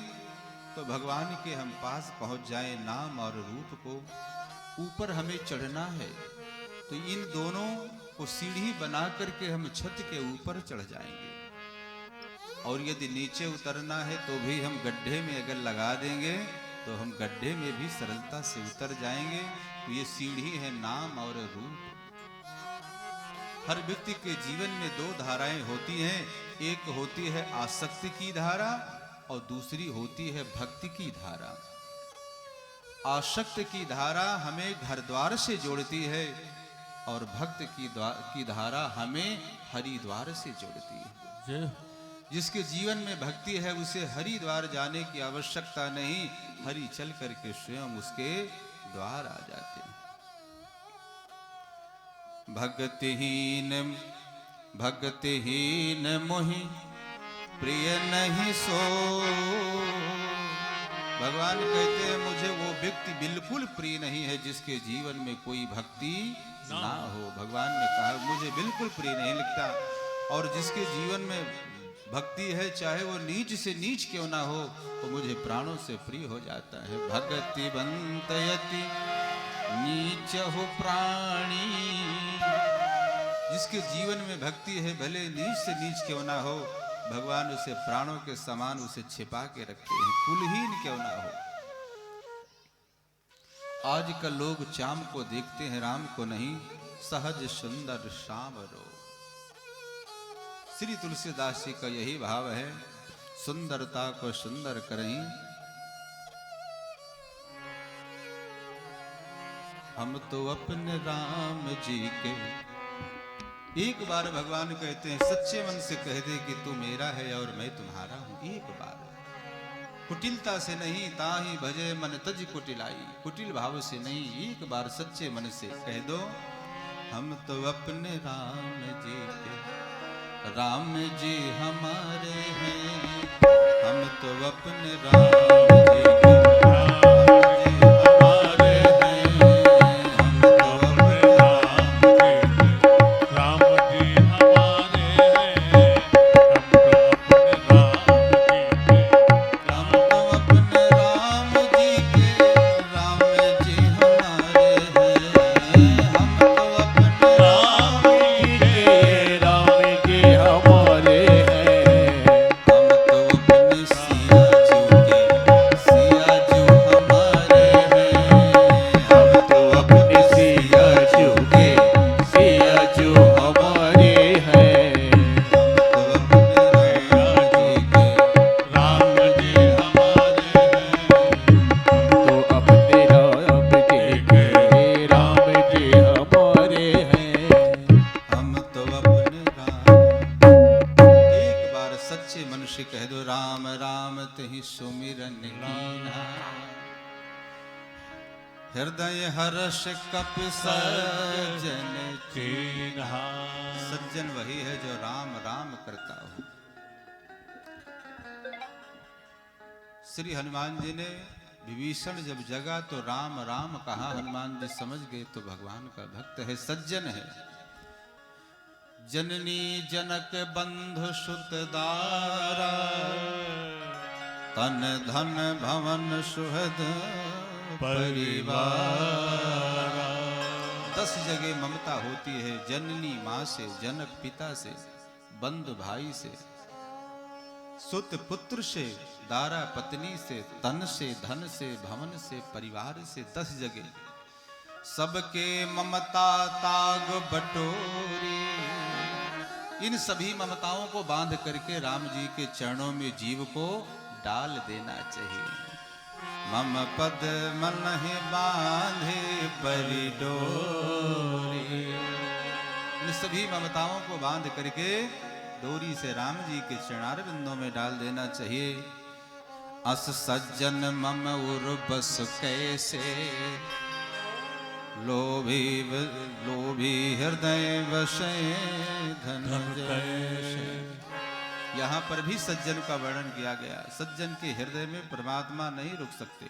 तो भगवान के हम पास पहुंच जाएं। नाम और रूप को ऊपर हमें चढ़ना है, तो इन दोनों को सीढ़ी बना करके हम छत के ऊपर चढ़ जाएंगे। और यदि नीचे उतरना है तो भी हम गड्ढे में अगर लगा देंगे तो हम गड्ढे में भी सरलता से उतर जाएंगे। तो ये सीढ़ी है नाम और रूप। हर व्यक्ति के जीवन में दो धाराएं होती हैं, एक होती है आसक्ति की धारा और दूसरी होती है भक्ति की धारा। आसक्त की धारा हमें घर द्वार से जोड़ती है और भक्त की धारा हमें हरिद्वार से जोड़ती है। जिसके जीवन में भक्ति है उसे हरिद्वार जाने की आवश्यकता नहीं, हरि चल करके स्वयं उसके द्वार आ जाते हैं। भक्तिहीन मोहि प्रिय नहीं सो। भगवान कहते हैं मुझे वो व्यक्ति बिल्कुल प्रिय नहीं है जिसके जीवन में कोई भक्ति ना हो। भगवान ने कहा मुझे बिल्कुल प्रिय नहीं लगता। और जिसके जीवन में भक्ति है, चाहे वो नीच से नीच क्यों ना हो, तो मुझे प्राणों से प्रिय हो जाता है। भक्ति बंतयति नीच हो प्राणी। जिसके जीवन में भक्ति है, भले नीच से नीच क्यों ना हो, भगवान उसे प्राणों के समान उसे छिपा के रखते हैं, कुलहीन क्यों ना हो। आजकल लोग चाम को देखते हैं, राम को नहीं। सहज सुंदर श्याम रो। श्री तुलसीदास जी का यही भाव है, सुंदरता को सुंदर करें। हम तो अपने राम जी के। एक बार भगवान कहते हैं सच्चे मन से कह दे कि तू मेरा है और मैं तुम्हारा हूं। एक बार कुटिलता से नहीं, ताहि भजे मन तज कुटिलाई। कुटिल भाव से नहीं, एक बार सच्चे मन से कह दो हम तो अपने राम जी के। राम जी हमारे हैं, हम तो अपने राम जी के। हृदय हर्ष कप सज्जन चीन्हा। सज्जन वही है जो राम राम करता हो। श्री हनुमान जी ने विभीषण जब जगा तो राम राम कहा, हनुमान जी समझ गए तो भगवान का भक्त है, सज्जन है। जननी जनक बंधु सुत दारा, तन धन भवन सुहद परिवार। 10 जगह ममता होती है, जननी माँ से, जनक पिता से, बंधु भाई से, सुत पुत्र से, दारा पत्नी से, तन से, धन से, भवन से, परिवार से। 10 जगह सबके ममता ताग बटोरी। इन सभी ममताओं को बांध करके राम जी के चरणों में जीव को डाल देना चाहिए। मम पद मन ही बांधे परि डोरी। इन सभी ममताओं को बांध करके डोरी से राम जी के चरणार बिंदों में डाल देना चाहिए। अस सज्जन मम उर बस कैसे, लोभी हृदय वशे धन कैसे। यहाँ पर भी सज्जन का वर्णन किया गया। सज्जन के हृदय में परमात्मा नहीं रुक सकते।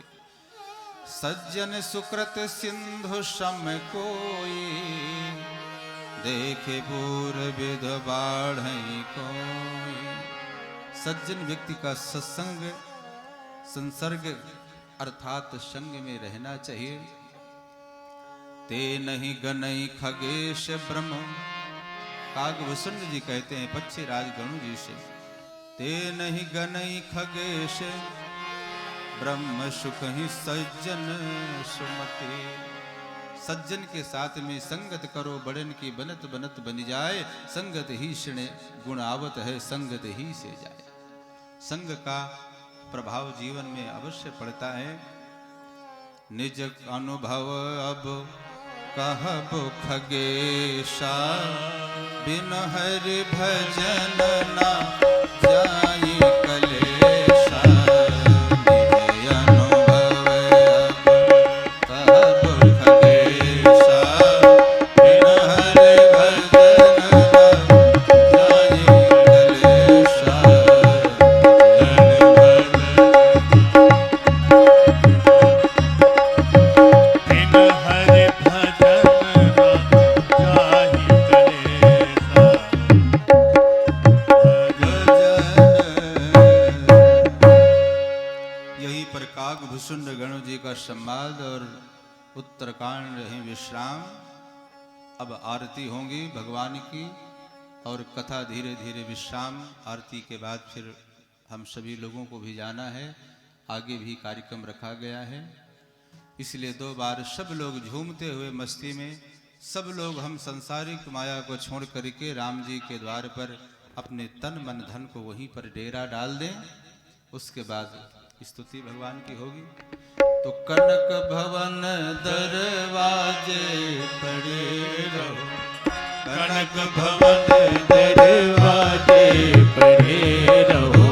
सज्जन सुकृत सिंधु सम कोई, देखे पूर विध बाढ़ कोई। सज्जन व्यक्ति का सत्संग संसर्ग अर्थात संग में रहना चाहिए। ते नहीं गनई खगेश ब्रह्म, कागभूषण जी कहते हैं पक्षीराज गणु जी से, ते नहीं गनई खगेश ब्रह्म सुख ही सज्जन सुमति। सज्जन के साथ में संगत करो, बड़न की बनत बनत बन जाए। संगत ही क्षण गुण आवत है, संगत ही से जाए। संग का प्रभाव जीवन में अवश्य पड़ता है। निज अनुभव अब कहबो खगेशा, बिन हरि भजन ना जाई कलेशा। निज अनुभव अब कहबो खगेशा, बिन हरि भजन ना जाई कलेशा। कागभूषण गणु जी का संवाद और उत्तरकांड रहे विश्राम। अब आरती होंगी भगवान की और कथा धीरे धीरे विश्राम। आरती के बाद फिर हम सभी लोगों को भी जाना है, आगे भी कार्यक्रम रखा गया है। इसलिए 2 बार सब लोग झूमते हुए मस्ती में, सब लोग हम संसारिक माया को छोड़ करके राम जी के द्वार पर अपने तन मन धन को वहीं पर डेरा डाल दें। उसके बाद स्तुति भगवान की होगी। तो कनक भवन दरवाजे पड़े रहो, कनक भवन दरवाजे पड़े रहो,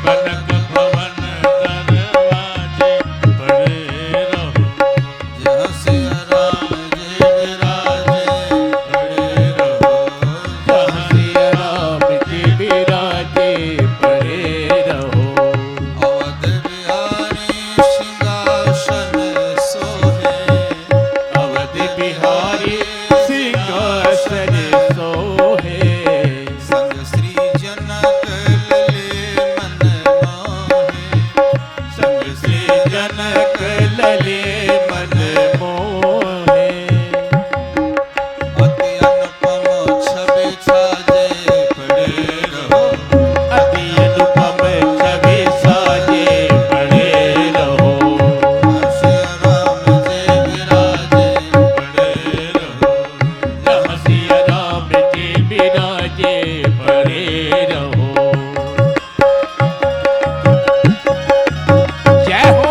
कनक भवन दरवाजे पड़े रहो। जहाँ सिया राम जी विराजे पड़े रहो, जहाँ सिया राम जी विराजे पड़े रहो। अवध बिहारी सिंहासन सोहे, अवध बिहारी सिंहासन सोहे। संग श्री जनक लले मन मोहे, संग श्री जनक लले मन मोहे। अति अनुपम छवि छाजे पड़े रहो, अति अनुपम छवि साजे पड़े रहो। सिया राम जी विराजे पड़े रहो। जहाँ सिया राम जी विराजे पड़े रहो। जय हो।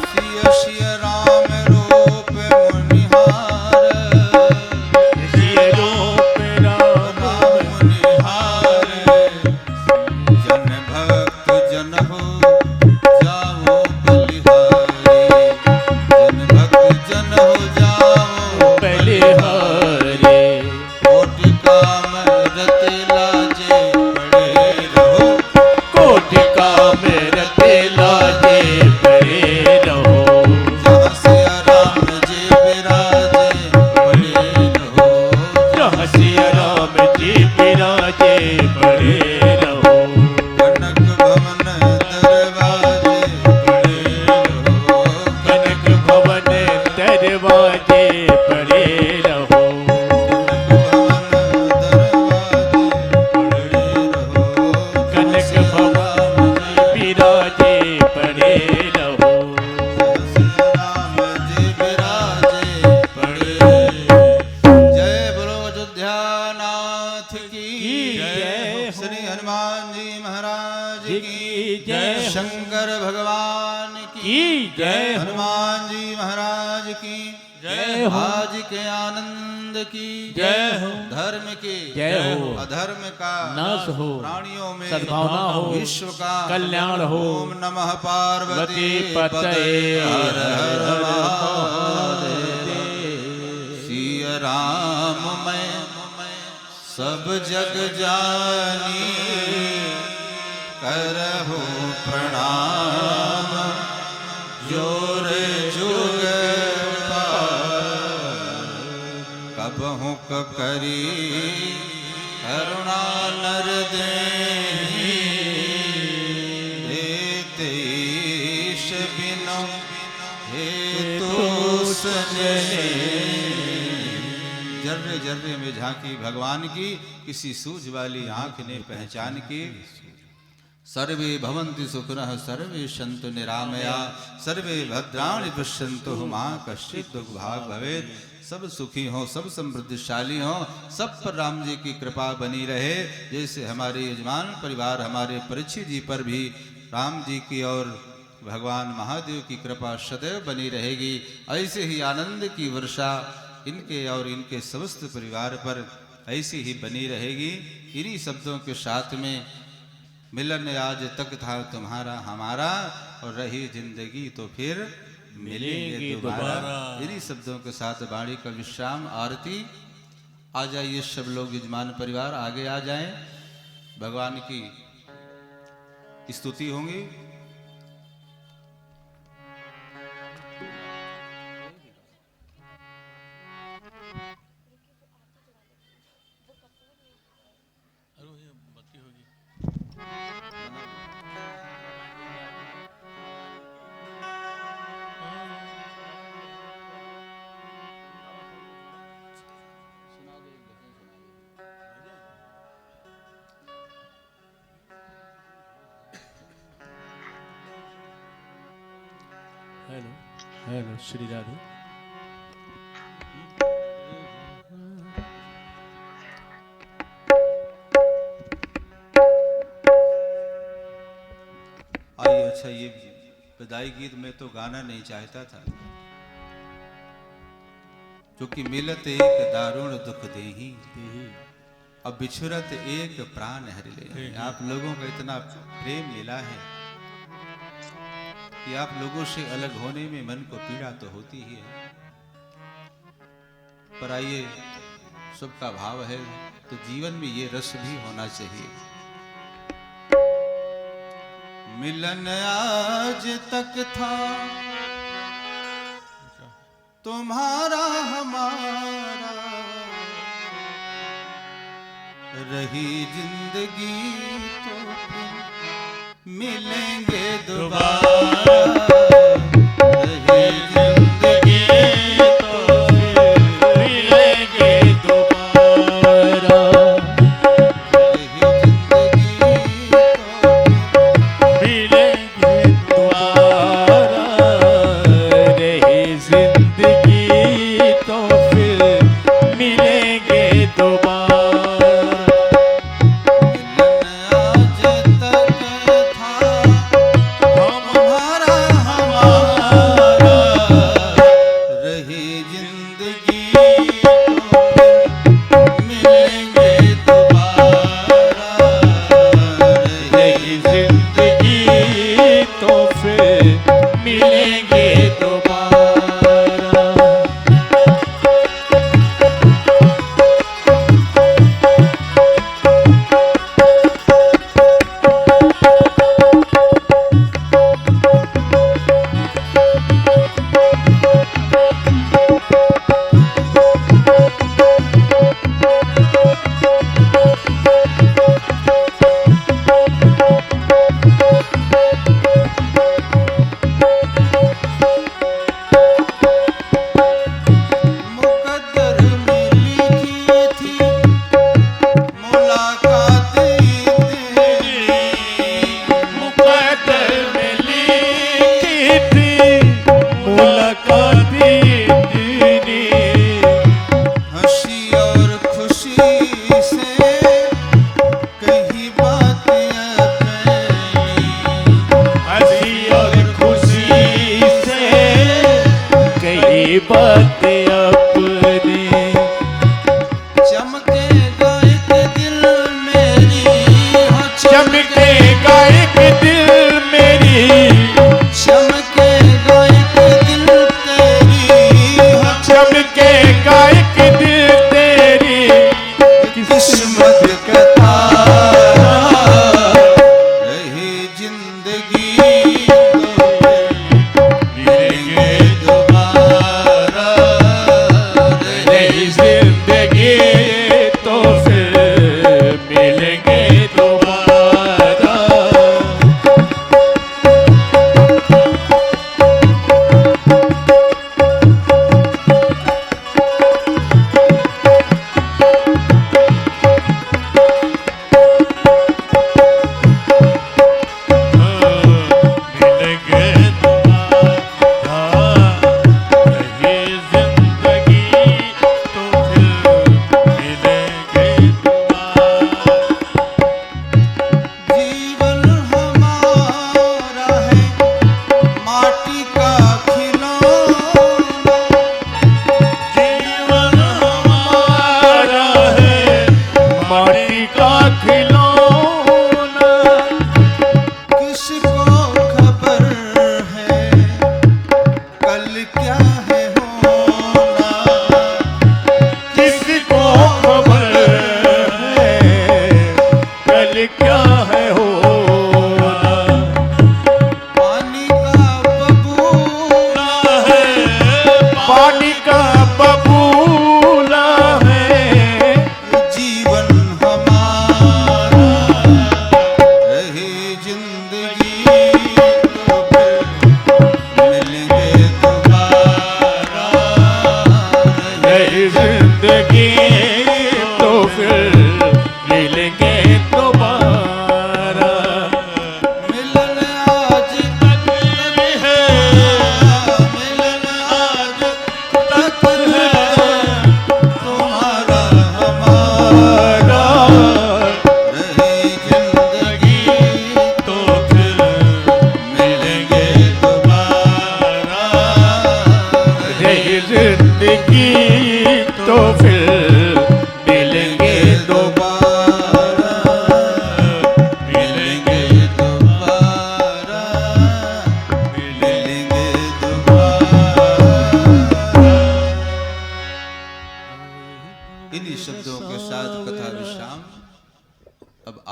सिया सिया राम रूप मुनिहार, सिय रूप राम राम मुनिहार। जन भक्त जन हो जाओ बलिहारी, जन भक्त जन हो जाओ बलिहारे। कोटि काम रति लाजे पड़े रहो, कोटि काम रते लाजे पड़े रहो। जहाँ सिया राम जी विराजे पड़े रहो। जहाँ सिया राम जी विराजे पड़े रहो। कनक भवन दरवाजे पड़े रहो, कनक भवन दरवाजे पड़े रहो। कनक भवन दरवाजे पड़े रहो। कनक भवन विराजे पड़े रहो। राम जी विराजे पड़े रहो। जय बोलो अयोध्या नाथ की जय हो। श्री हनुमान जी महाराज जी की जय हो। शंकर भगवान की जय हो। हनुमान जी महाराज की जय हो। आज के आनंद आनंद की जय हो। धर्म के जय हो। अधर्म का नाश हो। प्राणियों में सद्भावना हो। विश्व का कल्याण हो। ओम नमः पार्वती पतये हर हर महादेव। सिया राम मैं सब जग जानी करहु प्रणाम जोर जुग कबहु करी करुणा नर देते ईश बिनु हे तो सजने। जर्रे जर्रे में झांकी भगवान की किसी सूझ वाली आंख ने पहचान की। सर्वे भवन्ति सुखिनः सर्वे सन्तु निरामया सर्वे भद्राणि पश्यन्तु मा कश्चित् दुर्भाग भवेत्। सब सुखी हों, सब समृद्धिशाली हों, सब पर राम जी की कृपा बनी रहे। जैसे हमारे यजमान परिवार हमारे परीक्षित जी पर भी राम जी की और भगवान महादेव की कृपा सदैव बनी रहेगी, ऐसे ही आनंद की वर्षा इनके और इनके समस्त परिवार पर ऐसी ही बनी रहेगी। इन्हीं शब्दों के साथ में मिलन आज तक था तुम्हारा हमारा और रही जिंदगी तो फिर मिलेंगे दोबारा। इन्हीं शब्दों के साथ वाणी का विश्राम आरती। आ जाइए सब लोग यजमान परिवार आगे आ जाएं, भगवान की स्तुति होंगी। Hello hello Shri Radhe. आइए, अच्छा ये विदाई गीत में तो गाना नहीं चाहता था, क्योंकि मिलत एक दारुण दुख देही अब बिछुरत एक प्राण हरि ले। आप लोगों का इतना प्रेम मिला है कि आप लोगों से अलग होने में मन को पीड़ा तो होती ही है, पर आइए सबका भाव है तो जीवन में ये रस भी होना चाहिए। मिलन आज तक था तुम्हारा हमारा रही जिंदगी तो फिर मिलेंगे दोबारा। रही जिंदगी तो फिर मिलेंगे दोबारा। रही जिंदगी तो मिलेंगे दोबारा। रही जिंदगी तो फिर मिलेंगे दोबारा। बात अपनी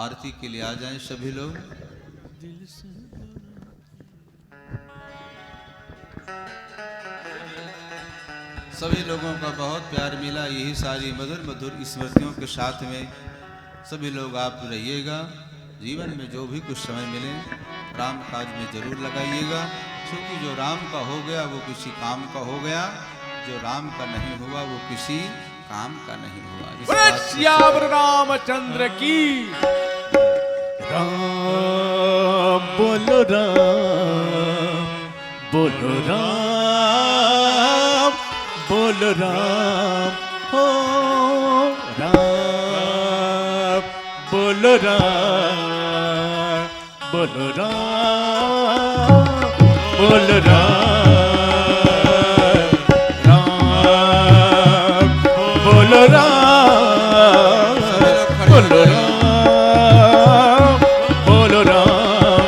आरती के लिए आ जाएं सभी लोग। सभी लोगों का बहुत प्यार मिला। यही सारी मधुर मधुर स्मृतियों के साथ में सभी लोग आप रहिएगा। जीवन में जो भी कुछ समय मिले राम काज में जरूर लगाइएगा, क्योंकि जो राम का हो गया वो किसी काम का हो गया, जो राम का नहीं हुआ वो किसी काम का नहीं हुआ। श्याम रामचंद्र की राम बोलो राम बोलो राम बोलो राम हो राम बोलो राम बोलो राम बोलो राम राम बोलो राम बोलो राम बोलो राम।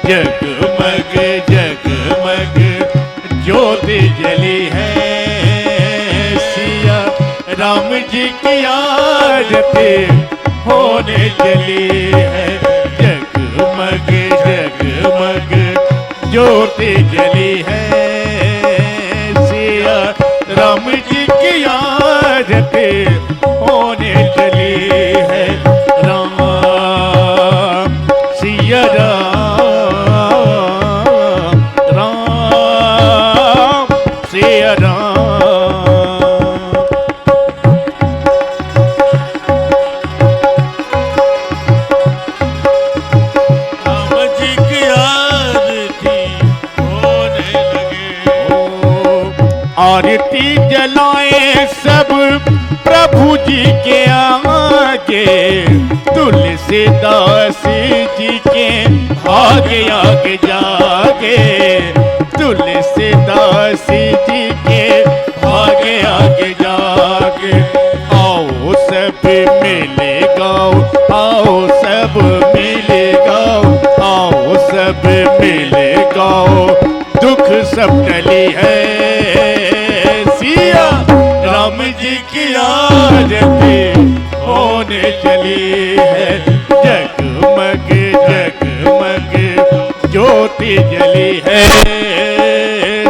जगमग जगमग ज्योति जली है, सिया राम जी की आरती होने चली है। जगमग जगमग ज्योति जली है, सिया राम जी की आरती होने चली है। राम सिया राम राम सिया राम। आरती जलाए सब प्रभु जी के आगे, तुलसीदास जी के आगे आगे जागे। तुलसीदास जी के आगे आगे जागे। आओ सब मिले गाओ, आओ सब मिले गाओ, आओ सब मिले गाओ। दुख सब टली है, सिया राम जी की आरती होने चली है। जगमग जगमग ज्योति ज्योति जली है,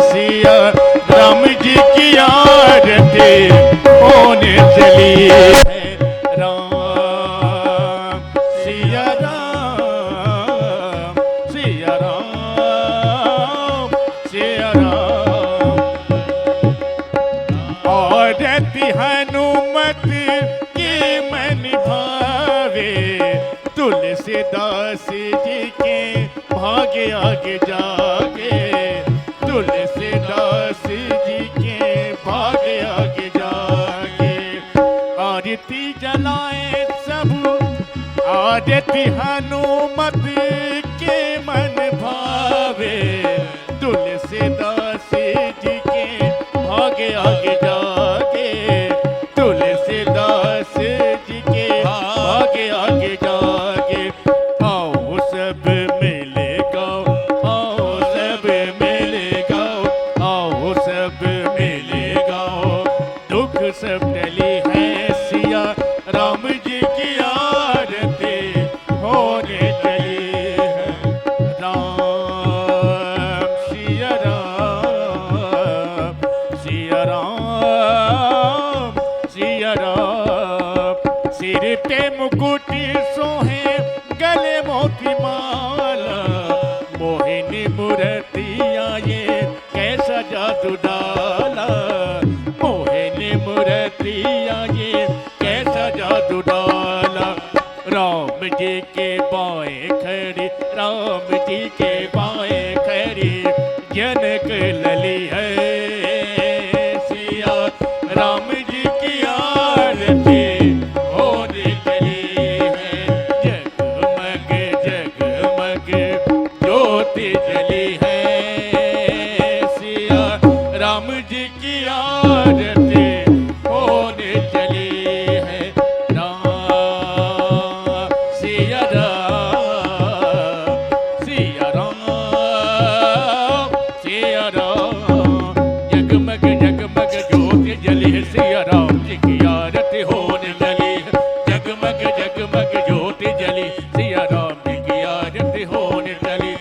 सिया राम जी की आरती होने चली है। राम सिया राम, सिया राम, सिया राम। औरत हनुमत की मन भावे, तुलसीदास जी के भागे आगे जागे, तुलसीदास जी के भागे आगे जागे। आरती जलाए सब, आरती हनुमत के मन भावे, तुलसीदास जी के भागे आगे जागे, तुलसीदास जी के भागे आगे जागे। आओ सब मिले गाओ, आओ सब मिले गाओ, आओ सब मिले गाओ, दुख सब टली है, सिया राम जी की आरती होने चली है। राम सिया राम, सिया राम, सिया राम। सिर पे मुकुट सोहे, गले मोती माला, मोहिनी मूर्तियाँ ये कैसा जादू डाला, मोहिनी मूर्तियाँ ये कैसा जादू डाला। राम जी के बाएं खड़ी, राम जी के बाएं खड़ी, जनक लली है, सिया राम जी की आरती होने चली है। जगमग जगमग ज्योति जली है, सिया राम जी की आरती होने चली है। राम सिया राम, सिया राम, सिया राम। जगमग जगमग ज्योति जली है, सिया राम जी की आरती होने चली है। जगमग जगमग ज्योति जली, सिया राम जी की आरती होने चली।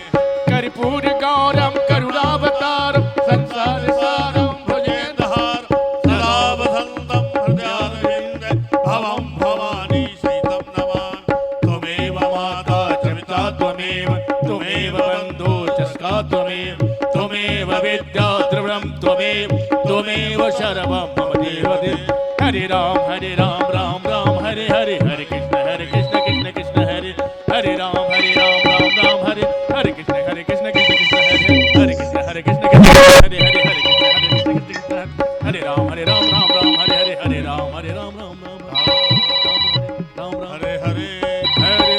कर्पूर गौरम करुणावतारम, संसार सारम भुजगेंद्रहार, सदा वसन्तं हृदयारविन्द भवं भवानी सहितं नमामि। त्वमेव माता च पिता त्वमेव, त्वमेव बन्धु च सखा त्वमेव, त्वमेव विद्या द्रविणं त्वमेव, त्वमेव सर्वं मम देवदेव। हरे राम राम राम हरे हरे, हरे कृष्ण कृष्ण कृष्ण हरे हरे राम राम राम हरे हरे कृष्ण कृष्ण कृष्ण हरे हरे कृष्ण कृष्ण हरे हरे हरे हरे कृष्ण कृष्ण कृष्ण हरे राम राम हरे हरे हरे राम राम हरे हरे हरे हरे।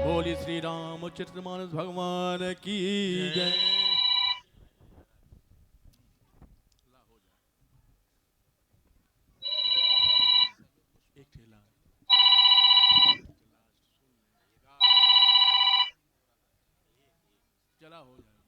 बोली श्री रामचरितमानस भगवान की जय। एक ठेला चला हो जाए।